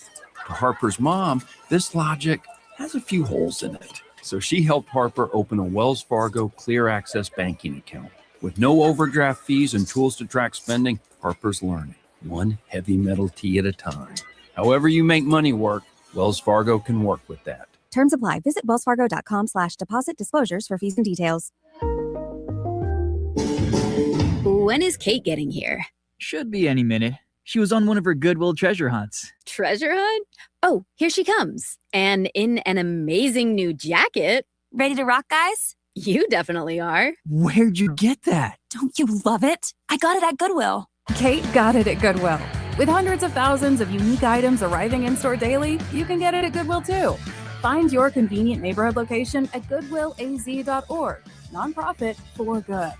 To Harper's mom, this logic has a few holes in it. So she helped Harper open a Wells Fargo Clear Access banking account. With no overdraft fees and tools to track spending, Harper's learning, one heavy metal tea at a time. However you make money work, Wells Fargo can work with that. Terms apply. Visit wellsfargo.com/deposit disclosures for fees and details. When is Kate getting here? Should be any minute. She was on one of her Goodwill treasure hunts. Treasure hunt? Oh, here she comes. And in an amazing new jacket. Ready to rock, guys? You definitely are. Where'd you get that? Don't you love it? I got it at Goodwill. Kate got it at Goodwill. With hundreds of thousands of unique items arriving in-store daily, you can get it at Goodwill too. Find your convenient neighborhood location at goodwillaz.org. Nonprofit for good.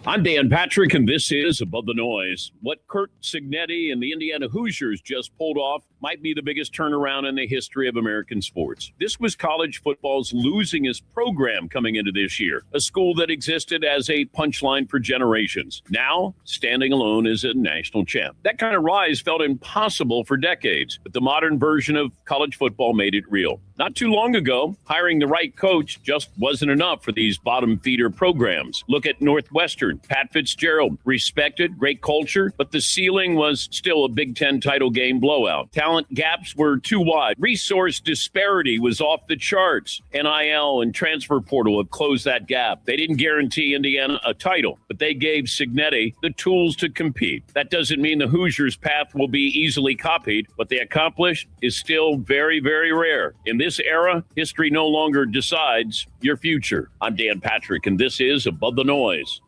I'm Dan Patrick, and this is Above the Noise. What Curt Cignetti and the Indiana Hoosiers just pulled off might be the biggest turnaround in the history of American sports. This was college football's losingest program coming into this year, a school that existed as a punchline for generations. Now, standing alone as a national champ. That kind of rise felt impossible for decades, but the modern version of college football made it real. Not too long ago, hiring the right coach just wasn't enough for these bottom feeder programs. Look at Northwestern, Pat Fitzgerald, respected, great culture, but the ceiling was still a Big Ten title game blowout. Talent gaps were too wide. Resource disparity was off the charts. NIL and transfer portal have closed that gap. They didn't guarantee Indiana a title, but they gave Cignetti the tools to compete. That doesn't mean the Hoosiers' path will be easily copied. What they accomplished is still very, very rare. In this era, history no longer decides your future. I'm Dan Patrick, and this is Above the Noise.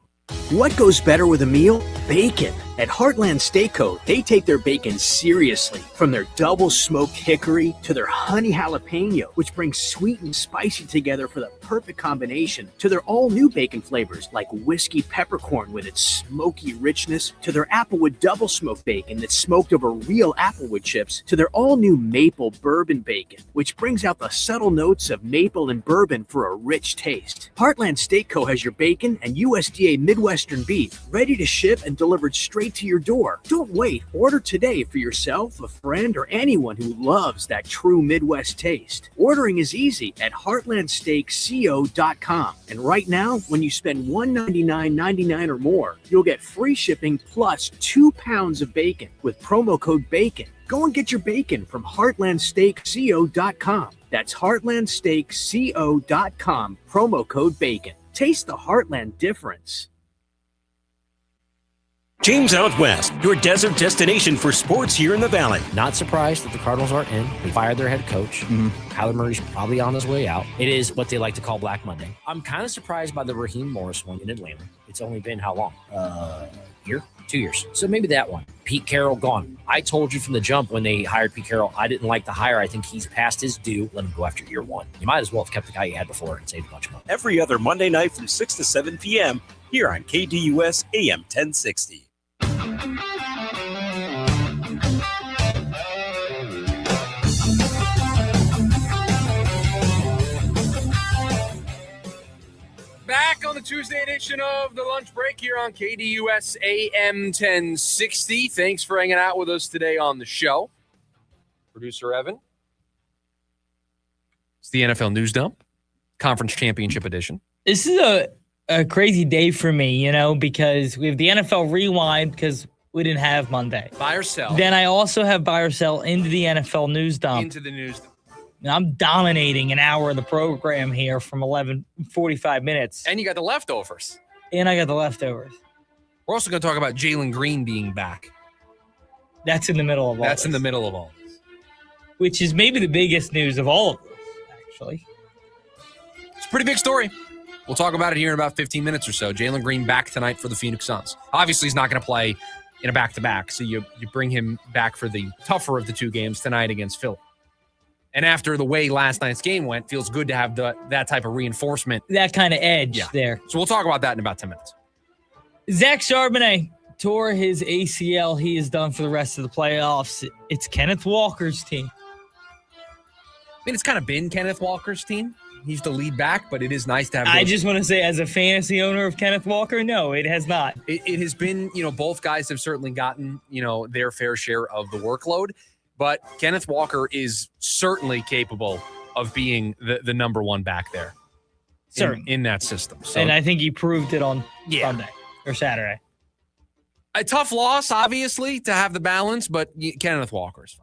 What goes better with a meal? Bacon. At Heartland Steakco, they take their bacon seriously. From their double smoked hickory to their honey jalapeno, which brings sweet and spicy together for the perfect combination, to their all-new bacon flavors like whiskey peppercorn with its smoky richness, to their applewood double smoked bacon that's smoked over real applewood chips, to their all-new maple bourbon bacon, which brings out the subtle notes of maple and bourbon for a rich taste. Heartland Steakco has your bacon and USDA Midwestern beef ready to ship and delivered straight to your door. Don't wait. Order today for yourself, a friend, or anyone who loves that true Midwest taste. Ordering is easy at heartlandsteakco.com. And right now, when you spend $199.99 or more, you'll get free shipping plus 2 pounds of bacon with promo code BACON. Go and get your bacon from heartlandsteakco.com. That's heartlandsteakco.com, promo code BACON. Taste the Heartland difference. James Out West, your desert destination for sports here in the Valley. Not surprised that the Cardinals aren't in. They fired their head coach. Kyler Murray's probably on his way out. It is what they like to call Black Monday. I'm kind of surprised by the Raheem Morris one in Atlanta. It's only been how long? Year? 2 years. So maybe that one. Pete Carroll gone. I told you from the jump when they hired Pete Carroll, I didn't like the hire. I think he's past his due. Let him go after year one. You might as well have kept the guy you had before and saved a bunch of money. Every other Monday night from 6 to 7 p.m. here on KDUS AM 1060. Back on the Tuesday edition of the lunch break here on KDUS AM 1060. Thanks for hanging out with us today on the show. Producer Evan. It's the NFL News Dump, Conference Championship Edition. This is a crazy day for me, because we have the NFL Rewind because we didn't have Monday. Buy or sell. Then I also have buy or sell into the NFL News Dump. Into the news dump. I'm dominating an hour of the program here from 11:45 minutes. And you got the leftovers. And I got the leftovers. We're also going to talk about Jalen Green being back. That's in the middle of all That's this. in the middle of all this. Which is maybe the biggest news of all of this, actually. It's a pretty big story. We'll talk about it here in about 15 minutes or so. Jalen Green back tonight for the Phoenix Suns. Obviously, he's not going to play in a back-to-back, so you bring him back for the tougher of the two games tonight against Philly. And after the way last night's game went, feels good to have that type of reinforcement. That kind of edge there. So we'll talk about that in about 10 minutes. Zach Charbonnet tore his ACL. He is done for the rest of the playoffs. It's Kenneth Walker's team. I mean, it's kind of been Kenneth Walker's team. He's the lead back, but it is nice to have I just want to say, as a fantasy owner of Kenneth Walker, no, it has not. It has been, both guys have certainly gotten, their fair share of the workload. But Kenneth Walker is certainly capable of being the number one back there. in that system. So, and I think he proved it on Sunday or Saturday. A tough loss, obviously, to have the balance, but Kenneth Walker is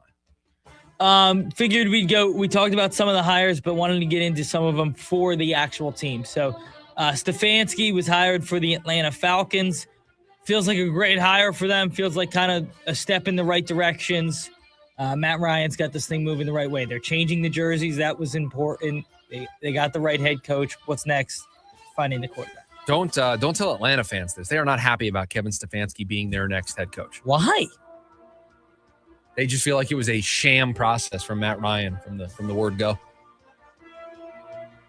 fine. Figured we talked about some of the hires, but wanted to get into some of them for the actual team. So Stefanski was hired for the Atlanta Falcons. Feels like a great hire for them. Feels like kind of a step in the right directions. Matt Ryan's got this thing moving the right way. They're changing the jerseys. That was important. They got the right head coach. What's next? Finding the quarterback. Don't tell Atlanta fans this. They are not happy about Kevin Stefanski being their next head coach. Why? They just feel like it was a sham process from Matt Ryan from the word go. It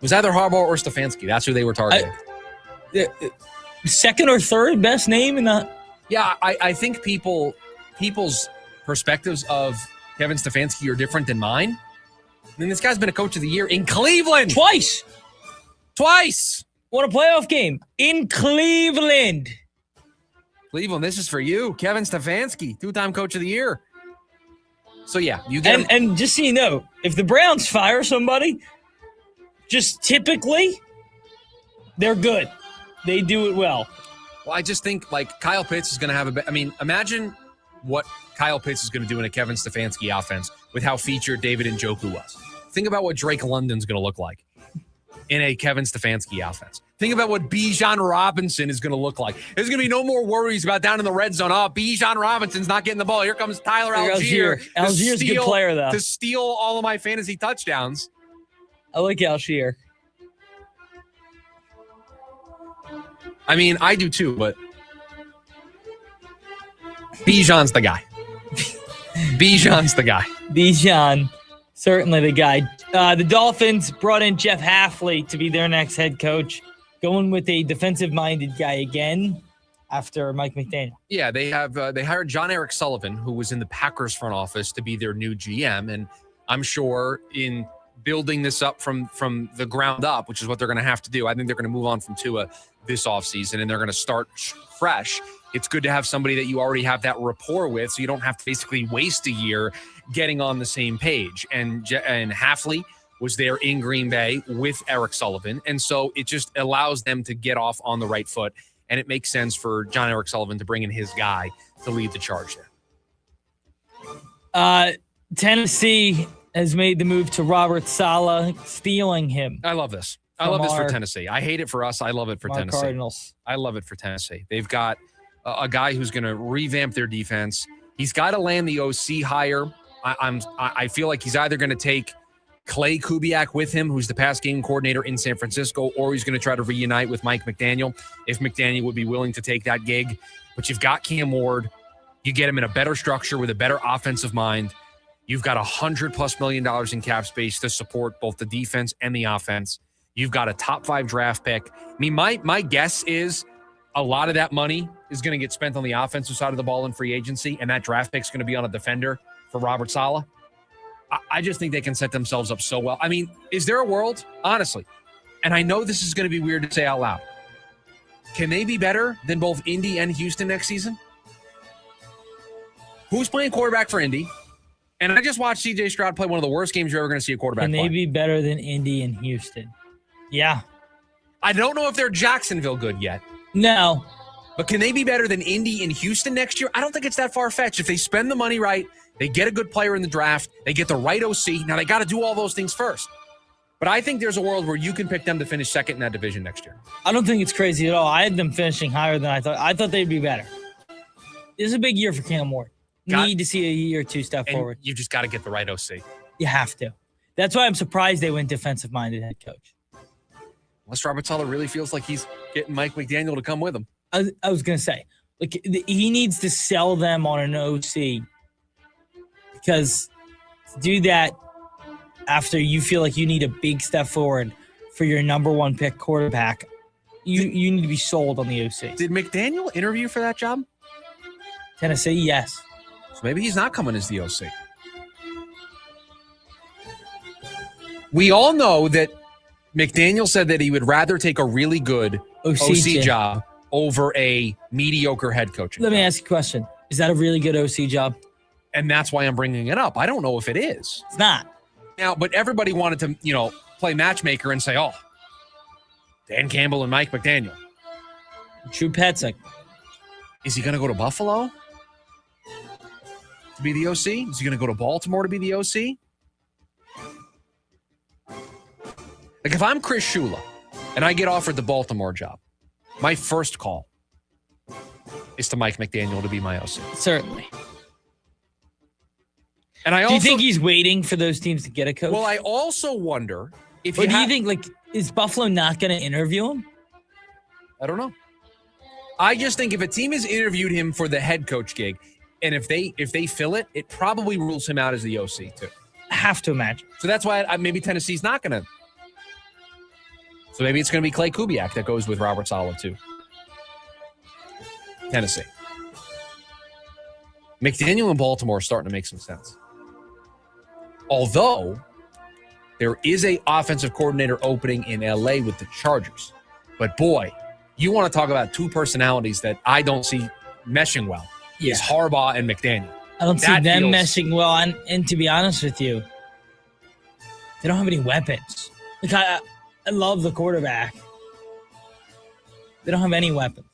was either Harbaugh or Stefanski. That's who they were targeting. Second or third best name in the. Yeah, I think people's perspectives of Kevin Stefanski are different than mine. I mean, this guy's been a coach of the year in Cleveland twice. Won a playoff game in Cleveland. Cleveland, this is for you, Kevin Stefanski, 2-time coach of the year. So yeah, you get and just so you know, if the Browns fire somebody, just typically they're good. They do it well. Well, I just think like Kyle Pitts is going to have imagine what Kyle Pitts is going to do in a Kevin Stefanski offense with how featured David Njoku was. Think about what Drake London's going to look like in a Kevin Stefanski offense. Think about what Bijan Robinson is going to look like. There's going to be no more worries about down in the red zone. Oh, Bijan Robinson's not getting the ball. Here comes Tyler Algier. Algier's a good player, though. To steal all of my fantasy touchdowns. I like Algier. I mean, I do too, but Bijan's the guy. Bijan's the guy. Bijan, certainly the guy. The Dolphins brought in Jeff Hafley to be their next head coach, going with a defensive-minded guy again after Mike McDaniel. Yeah, they hired John Eric Sullivan, who was in the Packers front office, to be their new GM, and I'm sure in building this up from the ground up, which is what they're going to have to do. I think they're going to move on from Tua this offseason, and they're going to start fresh. It's good to have somebody that you already have that rapport with, so you don't have to basically waste a year getting on the same page. And Hafley was there in Green Bay with Eric Sullivan, and so it just allows them to get off on the right foot, and it makes sense for John Eric Sullivan to bring in his guy to lead the charge there. Tennessee has made the move to Robert Saleh, stealing him. I love this. I love this for Tennessee. I hate it for us. I love it for Tennessee. Cardinals. I love it for Tennessee. They've got a guy who's going to revamp their defense. He's got to land the OC hire. I feel like he's either going to take Clay Kubiak with him, who's the pass game coordinator in San Francisco, or he's going to try to reunite with Mike McDaniel, if McDaniel would be willing to take that gig. But you've got Cam Ward. You get him in a better structure with a better offensive mind. You've got $100+ million in cap space to support both the defense and the offense. You've got a top 5 draft pick. I mean, my guess is a lot of that money is going to get spent on the offensive side of the ball in free agency, and that draft pick is going to be on a defender for Robert Saleh. I just think they can set themselves up so well. I mean, is there a world, honestly, and I know this is going to be weird to say out loud, can they be better than both Indy and Houston next season? Who's playing quarterback for Indy? And I just watched C.J. Stroud play one of the worst games you're ever going to see a quarterback play. Can they be better than Indy and Houston? Yeah. I don't know if they're Jacksonville good yet. No. But can they be better than Indy and Houston next year? I don't think it's that far-fetched. If they spend the money right, they get a good player in the draft, they get the right OC. Now, they got to do all those things first. But I think there's a world where you can pick them to finish second in that division next year. I don't think it's crazy at all. I had them finishing higher than I thought. I thought they'd be better. This is a big year for Cam Ward. Need to see a year or two step forward. You just got to get the right OC. You have to. That's why I'm surprised they went defensive-minded head coach. Unless Robert Saleh really feels like he's getting Mike McDaniel to come with him. I was going to say, like, he needs to sell them on an OC, because to do that after you feel like you need a big step forward for your number 1 pick quarterback, you need to be sold on the OC. Did McDaniel interview for that job? Tennessee, yes. So maybe he's not coming as the OC. We all know that McDaniel said that he would rather take a really good OC job over a mediocre head coach. Let me ask you a question. Is that a really good OC job? And that's why I'm bringing it up. I don't know if it is. It's not. Now, but everybody wanted to, play matchmaker and say, oh, Dan Campbell and Mike McDaniel. True Petzing. Is he going to go to Buffalo to be the OC? Is he going to go to Baltimore to be the OC? Like, if I'm Chris Shula and I get offered the Baltimore job, my first call is to Mike McDaniel to be my OC. Certainly. And I do also you think he's waiting for those teams to get a coach? Well, I also wonder if or do you think, like, is Buffalo not going to interview him? I don't know. I just think if a team has interviewed him for the head coach gig, and if they fill it, it probably rules him out as the OC too. I have to imagine. So that's why maybe Tennessee's not going to. So maybe it's going to be Clay Kubiak that goes with Robert Saleh too. Tennessee. McDaniel and Baltimore are starting to make some sense. Although there is a offensive coordinator opening in LA with the Chargers. But boy, you want to talk about two personalities that I don't see meshing well. Yeah. Is Harbaugh and McDaniel. I don't see them meshing well. And to be honest with you, they don't have any weapons. Like, I love the quarterback. They don't have any weapons.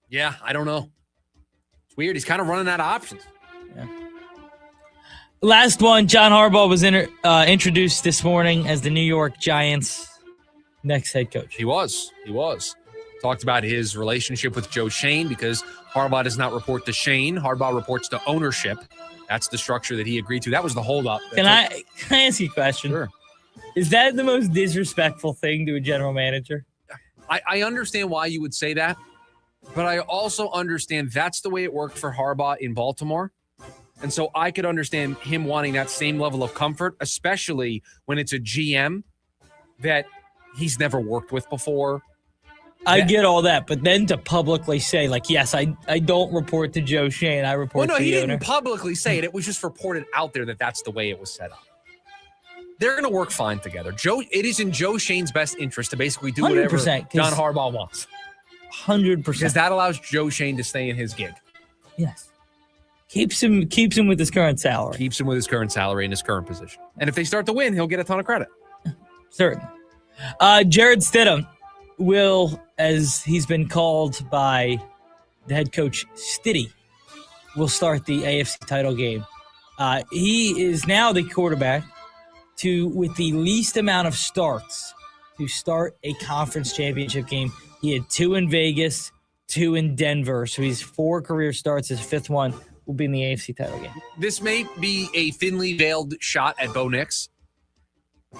Yeah, I don't know. It's weird. He's kind of running out of options. Yeah. Last one, John Harbaugh was introduced this morning as the New York Giants' next head coach. He was. Talked about his relationship with Joe Schoen because Harbaugh does not report to Schoen. Harbaugh reports to ownership. That's the structure that he agreed to. That was the holdup. Can I ask you a question? Sure. Is that the most disrespectful thing to a general manager? I understand why you would say that, but I also understand that's the way it worked for Harbaugh in Baltimore. And so I could understand him wanting that same level of comfort, especially when it's a GM that he's never worked with before. I get all that, but then to publicly say, like, yes, I don't report to Joe Schoen, I report to the owner. Well, no, he didn't publicly say it. It was just reported out there that that's the way it was set up. They're going to work fine together. It is in Joe Schoen's best interest to basically do whatever John Harbaugh wants. 100%. Because that allows Joe Schoen to stay in his gig. Yes. Keeps him with his current salary. Keeps him with his current salary in his current position. And if they start to win, he'll get a ton of credit. Certainly. Jared Stidham will, as he's been called by the head coach, Stiddy, will start the AFC title game. He is now the quarterback with the least amount of starts to start a conference championship game. He had 2 in Vegas, 2 in Denver. So he's 4 career starts. His 5th one will be in the AFC title game. This may be a thinly veiled shot at Bo Nix.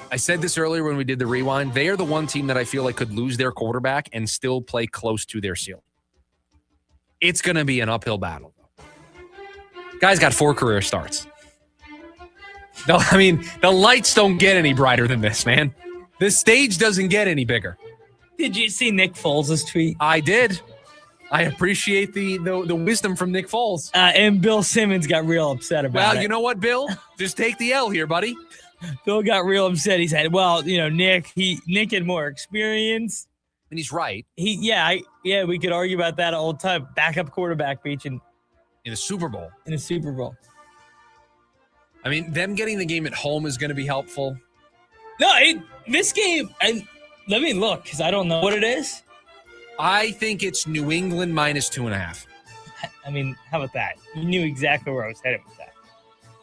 I said this earlier when we did the rewind. They are the one team that I feel like could lose their quarterback and still play close to their ceiling. It's going to be an uphill battle. Guy's got 4 career starts. No, I mean, the lights don't get any brighter than this, man. The stage doesn't get any bigger. Did you see Nick Foles' tweet? I did. I appreciate the wisdom from Nick Foles. And Bill Simmons got real upset about it. Well, you know what, Bill? Just take the L here, buddy. Bill got real upset. He said, well, Nick had more experience. And he's right. We could argue about that all the time. Backup quarterback beach in a Super Bowl. In a Super Bowl. I mean, them getting the game at home is going to be helpful. No, this game, let me look, because I don't know what it is. I think it's New England minus 2.5. I mean, how about that? You knew exactly where I was headed with that.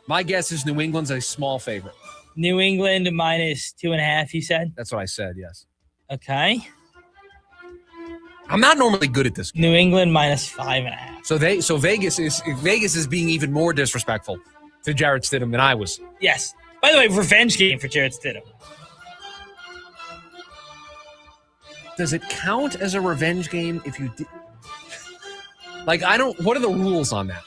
My guess is New England's a small favorite. New England minus 2.5, you said? That's what I said, yes. Okay. I'm not normally good at this game. New England minus 5.5. So Vegas is being even more disrespectful to Jared Stidham than I was. Yes. By the way, revenge game for Jared Stidham. Does it count as a revenge game if you did? Like, what are the rules on that?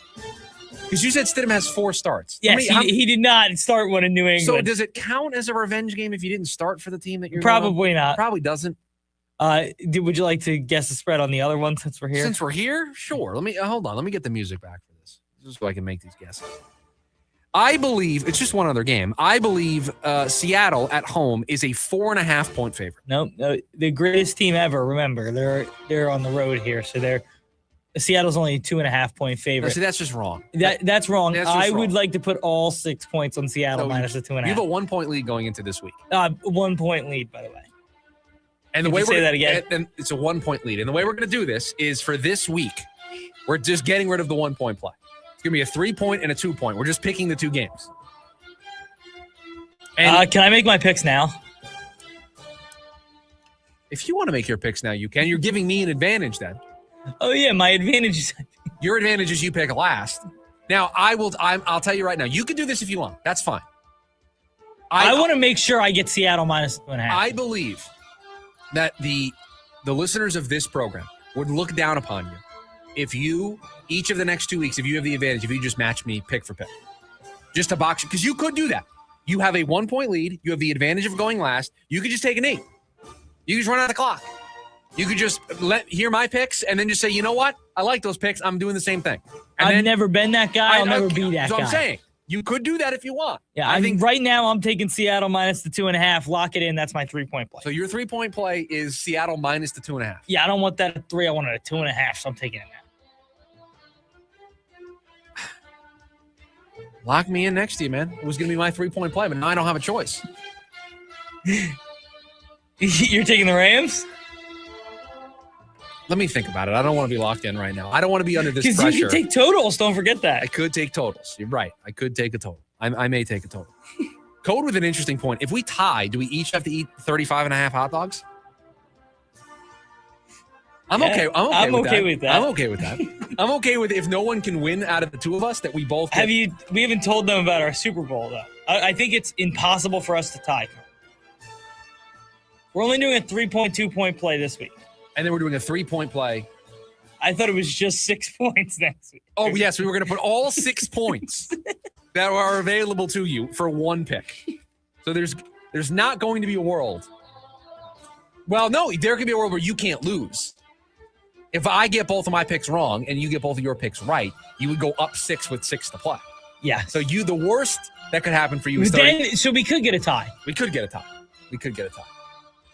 Because you said Stidham has 4 starts. Yes, he did not start one in New England. So does it count as a revenge game if you didn't start for the team that you're Probably not. Probably doesn't. Would you like to guess the spread on the other one since we're here? Since we're here? Sure. Let me hold on. Let me get the music back for this. Just so I can make these guesses. I believe it's just one other game. I believe Seattle at home is a 4.5 point favorite. No, the greatest team ever. Remember, they're on the road here, so Seattle's only a 2.5 point favorite. No, see, that's just wrong. That's wrong. I would wrong. like to put all 6 points on Seattle minus the 2.5. You have a 1 point lead going into this week. 1 point lead, by the way. And the way say that again? And it's a 1-point lead. And the way we're going to do this is for this week, we're just getting rid of the 1-point play. It's going to be a 3-point and a 2-point. We're just picking the two games. And can I make my picks now? If you want to make your picks now, you can. You're giving me an advantage then. Oh, yeah, my advantage is... Your advantage is you pick last. Now, I'll tell you right now, you can do this if you want. That's fine. I want to make sure I get Seattle minus 2.5. I believe that the listeners of this program would look down upon you if you, each of the next 2 weeks, if you have the advantage, if you just match me pick for pick. Just to box you, because you could do that. You have a 1-point lead. You have the advantage of going last. You could just take an 8. You could just run out the clock. You could just hear my picks and then just say, you know what? I like those picks. I'm doing the same thing. And I've never been that guy. I'll never be that so guy. I'm saying, you could do that if you want. Yeah, I think right now I'm taking Seattle minus the 2.5. Lock it in. That's my 3-point play. So your 3-point play is Seattle minus the 2.5. Yeah, I don't want that at 3. I want it at 2.5, so I'm taking it now. Lock me in next to you, man. It was going to be my 3-point play, but now I don't have a choice. You're taking the Rams? Let me think about it. I don't want to be locked in right now. I don't want to be under this pressure. Because you can take totals. Don't forget that. I could take totals. You're right. I could take a total. I may take a total. Code with an interesting point. If we tie, do we each have to eat 35.5 hot dogs? I'm okay with that. I'm okay with that. I'm okay with if no one can win out of the two of us that we both get. We haven't told them about our Super Bowl, though. I think it's impossible for us to tie. We're only doing a 3.2-point play this week. And then we're doing a 3-point play. I thought it was just 6 points next week. Oh, yes. We were going to put all 6 points that are available to you for one pick. So there's not going to be a world. Well, no, there could be a world where you can't lose. If I get both of my picks wrong and you get both of your picks right, you would go up 6 with 6 to play. Yeah. So the worst that could happen for you is so we could get a tie. We could get a tie.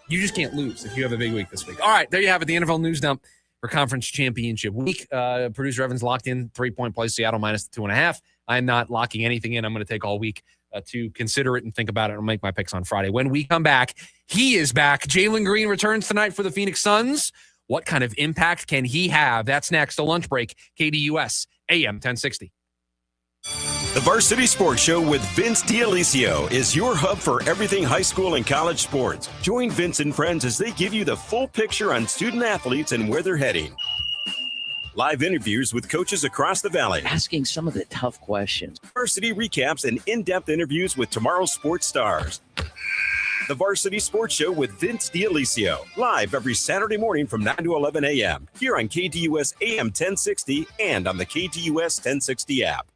You just can't lose if you have a big week this week. All right, there you have it, the NFL News Dump for Conference Championship Week. Producer Evans locked in 3-point play, Seattle minus the 2.5. I'm not locking anything in. I'm going to take all week to consider it and think about it and make my picks on Friday. When we come back, he is back. Jalen Green returns tonight for the Phoenix Suns. What kind of impact can he have? That's next. The lunch break, KDUS, AM 1060. The Varsity Sports Show with Vince D'Alicio is your hub for everything high school and college sports. Join Vince and friends as they give you the full picture on student athletes and where they're heading. Live interviews with coaches across the valley. Asking some of the tough questions. Varsity recaps and in-depth interviews with tomorrow's sports stars. The Varsity Sports Show with Vince D'Alicio. Live every Saturday morning from 9 to 11 a.m. here on KDUS AM 1060 and on the KDUS 1060 app.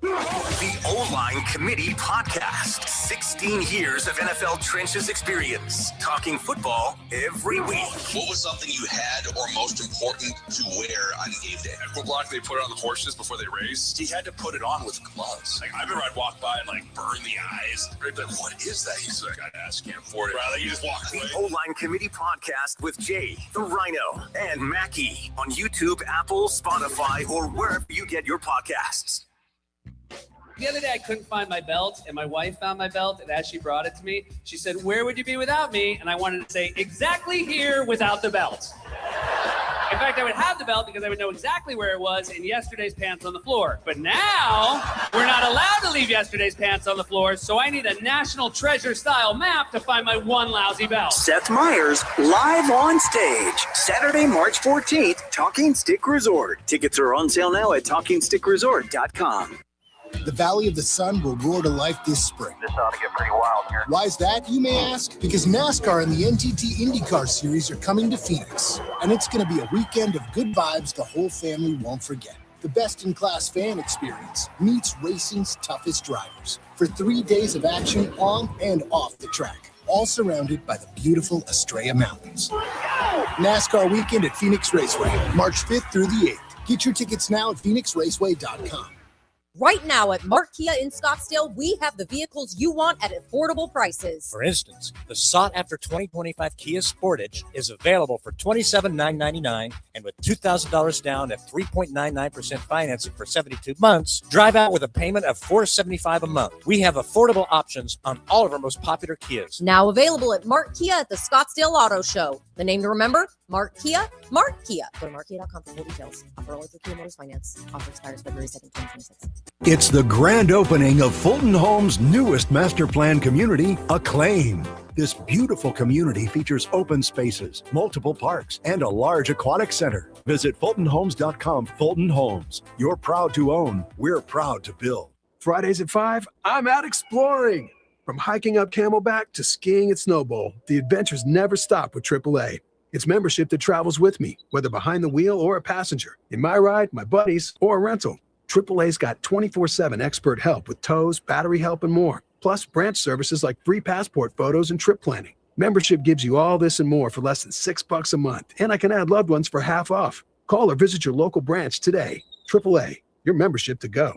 The O-Line Committee Podcast. 16 years of NFL trenches experience. Talking football every week. What was something you had or most important to wear on game day? What block they put on the horses before they race? He had to put it on with gloves. Like, I remember I'd walk by and burn the eyes. They'd be like, what is that? He's like, I just can't afford it. Rather, you just walk away. The O-Line Committee Podcast with Jay, the Rhino, and Mackie on YouTube, Apple, Spotify, or wherever you get your podcasts. The other day, I couldn't find my belt, and my wife found my belt, and as she brought it to me, she said, "Where would you be without me?" And I wanted to say, exactly here without the belt. In fact, I would have the belt because I would know exactly where it was in yesterday's pants on the floor. But now, we're not allowed to leave yesterday's pants on the floor, so I need a National Treasure-style map to find my one lousy belt. Seth Meyers, live on stage, Saturday, March 14th, Talking Stick Resort. Tickets are on sale now at TalkingStickResort.com. The Valley of the Sun will roar to life this spring. This ought to get pretty wild here. Why is that, you may ask? Because NASCAR and the NTT IndyCar Series are coming to Phoenix, and it's going to be a weekend of good vibes the whole family won't forget. The best-in-class fan experience meets racing's toughest drivers for 3 days of action on and off the track, all surrounded by the beautiful Estrella Mountains. NASCAR weekend at Phoenix Raceway, March 5th through the 8th. Get your tickets now at PhoenixRaceway.com. Right now at Mark Kia in Scottsdale, we have the vehicles you want at affordable prices. For instance, the sought-after 2025 Kia Sportage is available for $27,999, and with $2,000 down at 3.99% financing for 72 months, drive out with a payment of $475 a month. We have affordable options on all of our most popular Kias. Now available at Mark Kia at the Scottsdale Auto Show. The name to remember, Mark Kia, Mark Kia. Go to markkia.com for full details. Offer only for Kia Motors Finance. Offer expires February 2nd, 2026. It's the grand opening of Fulton Homes' newest master plan community, Acclaim. This beautiful community features open spaces, multiple parks, and a large aquatic center. Visit FultonHomes.com. Fulton Homes. You're proud to own. We're proud to build. Fridays at 5, I'm out exploring. From hiking up Camelback to skiing at Snowbowl, the adventures never stop with AAA. It's membership that travels with me, whether behind the wheel or a passenger, in my ride, my buddies, or a rental. AAA's got 24/7 expert help with tows, battery help, and more. Plus branch services like free passport photos and trip planning. Membership gives you all this and more for less than $6 a month, and I can add loved ones for half off. Call or visit your local branch today. AAA, your membership to go.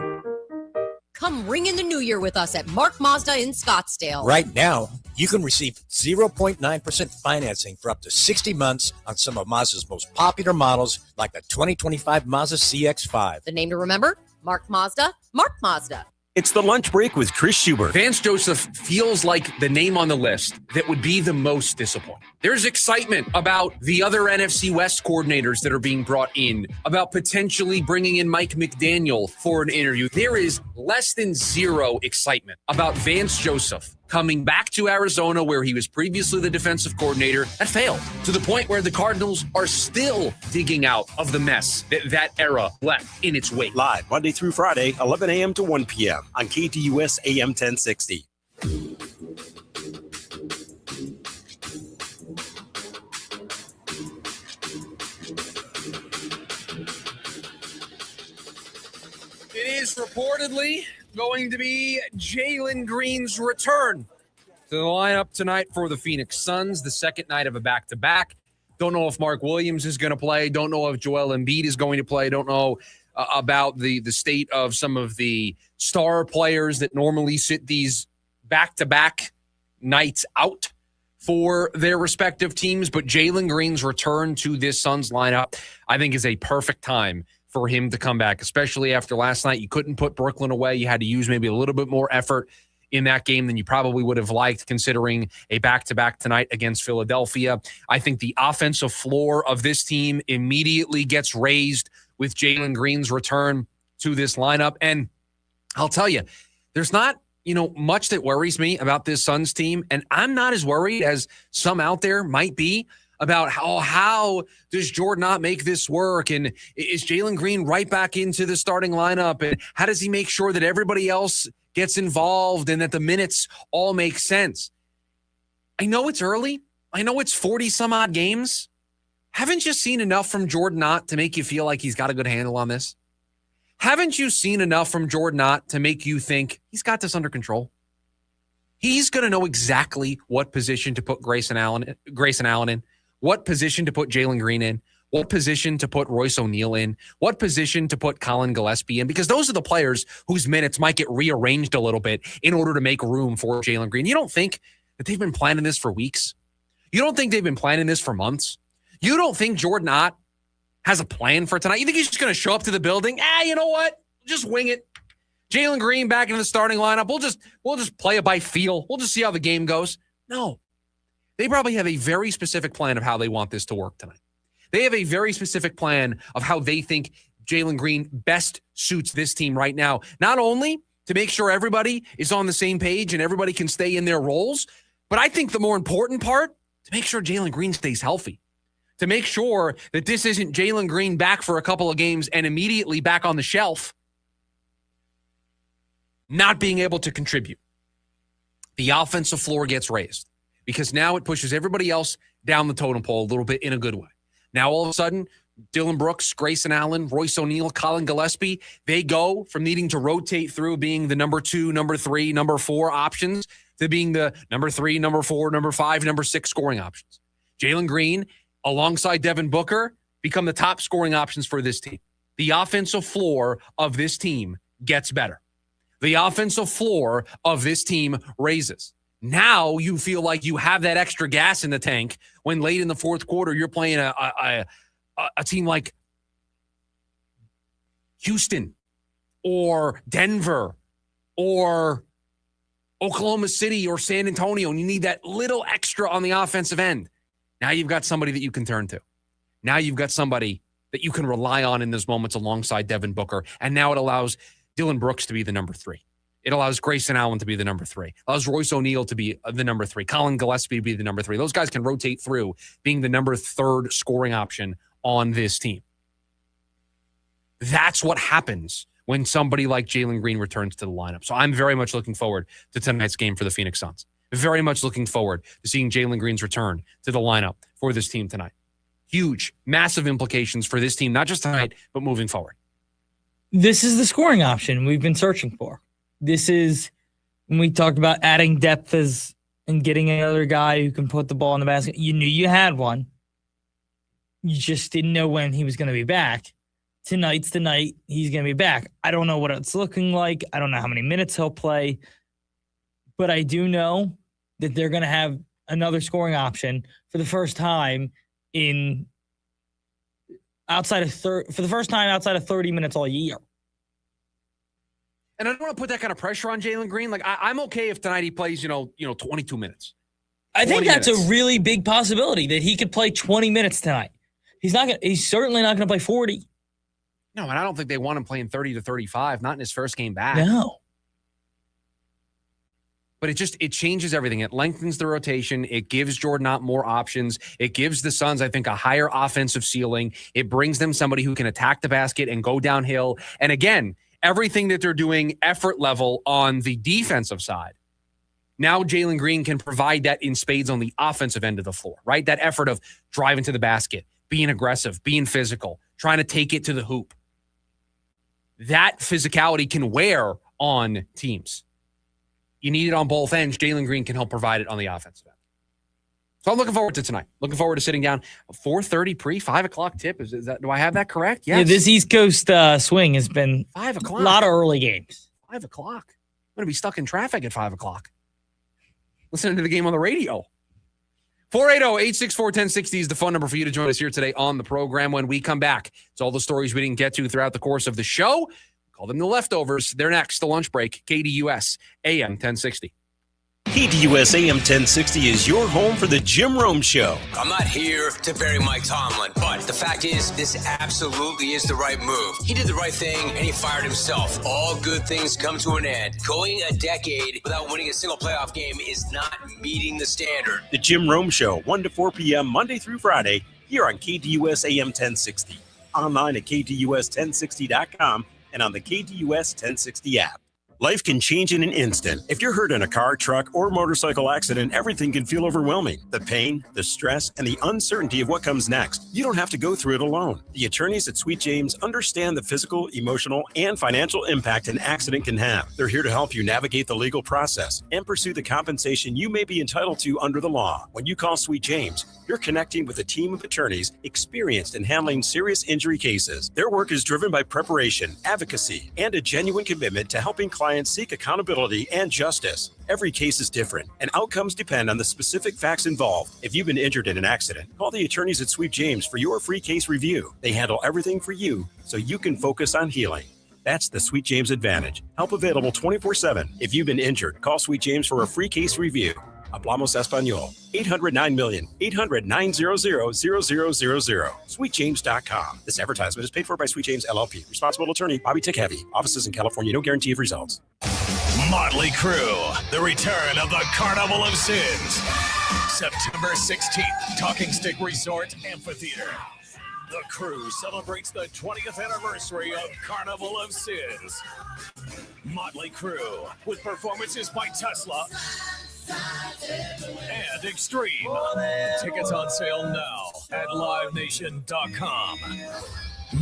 Come ring in the new year with us at Mark Mazda in Scottsdale. Right now, you can receive 0.9% financing for up to 60 months on some of Mazda's most popular models, like the 2025 Mazda CX-5. The name to remember, Mark Mazda, Mark Mazda. It's the lunch break with Chris Schubert. Vance Joseph feels like the name on the list that would be the most disappointing. There's excitement about the other NFC West coordinators that are being brought in, about potentially bringing in Mike McDaniel for an interview. There is less than zero excitement about Vance Joseph coming back to Arizona, where he was previously the defensive coordinator. That failed to the point where the Cardinals are still digging out of the mess that era left in its wake. Live Monday through Friday, 11 a.m. to 1 p.m. on KTUS AM 1060. It is reportedly going to be Jalen Green's return to the lineup tonight for the Phoenix Suns, the second night of a back-to-back. Don't know if Mark Williams is going to play. Don't know if Joel Embiid is going to play. Don't know about the state of some of the star players that normally sit these back-to-back nights out for their respective teams. But Jalen Green's return to this Suns lineup, I think, is a perfect time for him to come back, especially after last night. You couldn't put Brooklyn away. You had to use maybe a little bit more effort in that game than you probably would have liked, considering a back-to-back tonight against Philadelphia. I think the offensive floor of this team immediately gets raised with Jalen Green's return to this lineup. And I'll tell you, there's not, much that worries me about this Suns team. And I'm not as worried as some out there might be about how does Jordan not make this work? And is Jalen Green right back into the starting lineup? And how does he make sure that everybody else gets involved and that the minutes all make sense? I know it's early. I know it's 40 some odd games. Haven't you seen enough from Jordan Knott to make you feel like he's got a good handle on this? Haven't you seen enough from Jordan Knott to make you think he's got this under control? He's going to know exactly what position to put Grayson Allen in, what position to put Jalen Green in, what position to put Royce O'Neal in, what position to put Colin Gillespie in, because those are the players whose minutes might get rearranged a little bit in order to make room for Jalen Green. You don't think that they've been planning this for weeks? You don't think they've been planning this for months? You don't think Jordan Knott has a plan for tonight? You think he's just going to show up to the building? You know what? Just wing it. Jalen Green back in the starting lineup. We'll just play it by feel. We'll just see how the game goes. No. They probably have a very specific plan of how they want this to work tonight. They have a very specific plan of how they think Jalen Green best suits this team right now. Not only to make sure everybody is on the same page and everybody can stay in their roles, but I think the more important part, to make sure Jalen Green stays healthy. To make sure that this isn't Jalen Green back for a couple of games and immediately back on the shelf, not being able to contribute. The offensive floor gets raised, because now it pushes everybody else down the totem pole a little bit in a good way. Now, all of a sudden, Dylan Brooks, Grayson Allen, Royce O'Neal, Colin Gillespie, they go from needing to rotate through being the number 2, number 3, number 4 options to being the number 3, number 4, number 5, number 6 scoring options. Jalen Green, alongside Devin Booker, become the top scoring options for this team. The offensive floor of this team gets better. The offensive floor of this team raises. Now you feel like you have that extra gas in the tank when late in the fourth quarter you're playing a team like Houston or Denver or Oklahoma City or San Antonio, and you need that little extra on the offensive end. Now you've got somebody that you can turn to. Now you've got somebody that you can rely on in those moments alongside Devin Booker, and now it allows Dylan Brooks to be the number 3. It allows Grayson Allen to be the number 3. It allows Royce O'Neal to be the number 3. Colin Gillespie to be the number 3. Those guys can rotate through being the number 3rd scoring option on this team. That's what happens when somebody like Jalen Green returns to the lineup. So I'm very much looking forward to tonight's game for the Phoenix Suns. Very much looking forward to seeing Jalen Green's return to the lineup for this team tonight. Huge, massive implications for this team, not just tonight, but moving forward. This is the scoring option we've been searching for. This is when we talked about adding depth and getting another guy who can put the ball in the basket. You knew you had one. You just didn't know when he was going to be back. Tonight's the night he's going to be back. I don't know what it's looking like. I don't know how many minutes he'll play. But I do know that they're going to have another scoring option for the first time outside of 30 minutes all year. And I don't want to put that kind of pressure on Jalen Green. Like I'm okay if tonight he plays, 22 minutes. I think that's a really big possibility that he could play 20 minutes tonight. He's certainly not going to play 40. No, and I don't think they want him playing 30 to 35, not in his first game back. No. But it changes everything. It lengthens the rotation. It gives Jordan Ott more options. It gives the Suns, I think, a higher offensive ceiling. It brings them somebody who can attack the basket and go downhill. And again, everything that they're doing effort level on the defensive side. Now Jalen Green can provide that in spades on the offensive end of the floor, right? That effort of driving to the basket, being aggressive, being physical, trying to take it to the hoop. That physicality can wear on teams. You need it on both ends. Jalen Green can help provide it on the offensive end. So I'm looking forward to tonight. Looking forward to sitting down. 4:30 5 o'clock tip. Is that? Do I have that correct? Yes. Yeah, this East Coast swing has been 5 o'clock. A lot of early games. 5 o'clock. I'm going to be stuck in traffic at 5 o'clock. Listening to the game on the radio. 480-864-1060 is the phone number for you to join us here today on the program. When we come back, it's all the stories we didn't get to throughout the course of the show. Call them the leftovers. They're next, the lunch break. KDUS AM 1060. KDUS AM 1060 is your home for the Jim Rome Show. I'm not here to bury Mike Tomlin, but the fact is, this absolutely is the right move. He did the right thing, and he fired himself. All good things come to an end. Going a decade without winning a single playoff game is not meeting the standard. The Jim Rome Show, 1 to 4 p.m. Monday through Friday, here on KDUS AM 1060. Online at KDUS1060.com and on the KDUS 1060 app. Life can change in an instant. If you're hurt in a car, truck, or motorcycle accident, everything can feel overwhelming. The pain, the stress, and the uncertainty of what comes next. You don't have to go through it alone. The attorneys at Sweet James understand the physical, emotional, and financial impact an accident can have. They're here to help you navigate the legal process and pursue the compensation you may be entitled to under the law. When you call Sweet James, you're connecting with a team of attorneys experienced in handling serious injury cases. Their work is driven by preparation, advocacy, and a genuine commitment to helping clients seek accountability and justice. Every case is different, and outcomes depend on the specific facts involved. If you've been injured in an accident, call the attorneys at Sweet James for your free case review. They handle everything for you so you can focus on healing. That's the Sweet James advantage. Help available 24/7. If you've been injured, call Sweet James for a free case review. Hablamos Español. 800-900-0000. 800-900-0000. SweetJames.com. This advertisement is paid for by Sweet James LLP. Responsible attorney, Bobby Tick Heavy. Offices in California. No guarantee of results. Motley Crue, the return of the Carnival of Sins. September 16th, Talking Stick Resort Amphitheater. The Crew celebrates the 20th anniversary of Carnival of Sins. Motley Crue, with performances by Tesla and Extreme. Tickets on sale now at livenation.com.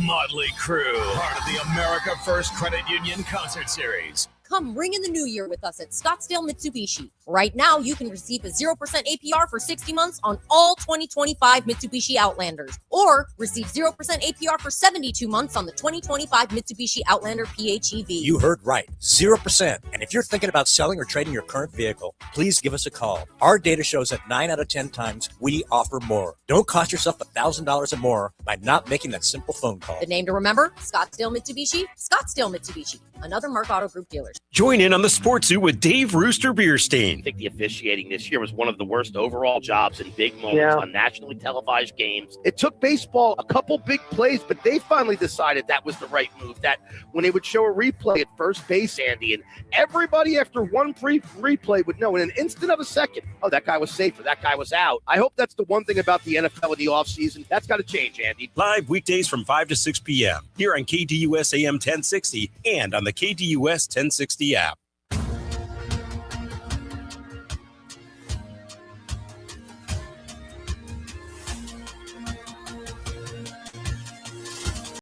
Motley Crue, part of the America First Credit Union Concert Series. Come ring in the new year with us at Scottsdale Mitsubishi. Right now, you can receive a 0% APR for 60 months on all 2025 Mitsubishi Outlanders, or receive 0% APR for 72 months on the 2025 Mitsubishi Outlander PHEV. You heard right, 0%. And if you're thinking about selling or trading your current vehicle, please give us a call. Our data shows that 9 out of 10 times we offer more. Don't cost yourself $1,000 or more by not making that simple phone call. The name to remember, Scottsdale Mitsubishi, Scottsdale Mitsubishi, another Mark Auto Group dealer. Join in on the Sports Zoo with Dave Rooster Beerstein. I think the officiating this year was one of the worst overall jobs in big moments on nationally televised games. It took baseball a couple big plays, but they finally decided that was the right move. That when they would show a replay at first base, Andy, and everybody after one replay would know in an instant of a second, oh, that guy was safe or that guy was out. I hope that's the one thing about the NFL in the offseason. That's got to change, Andy. Live weekdays from 5 to 6 p.m. here on KDUS AM 1060 and on the KDUS 1060 app.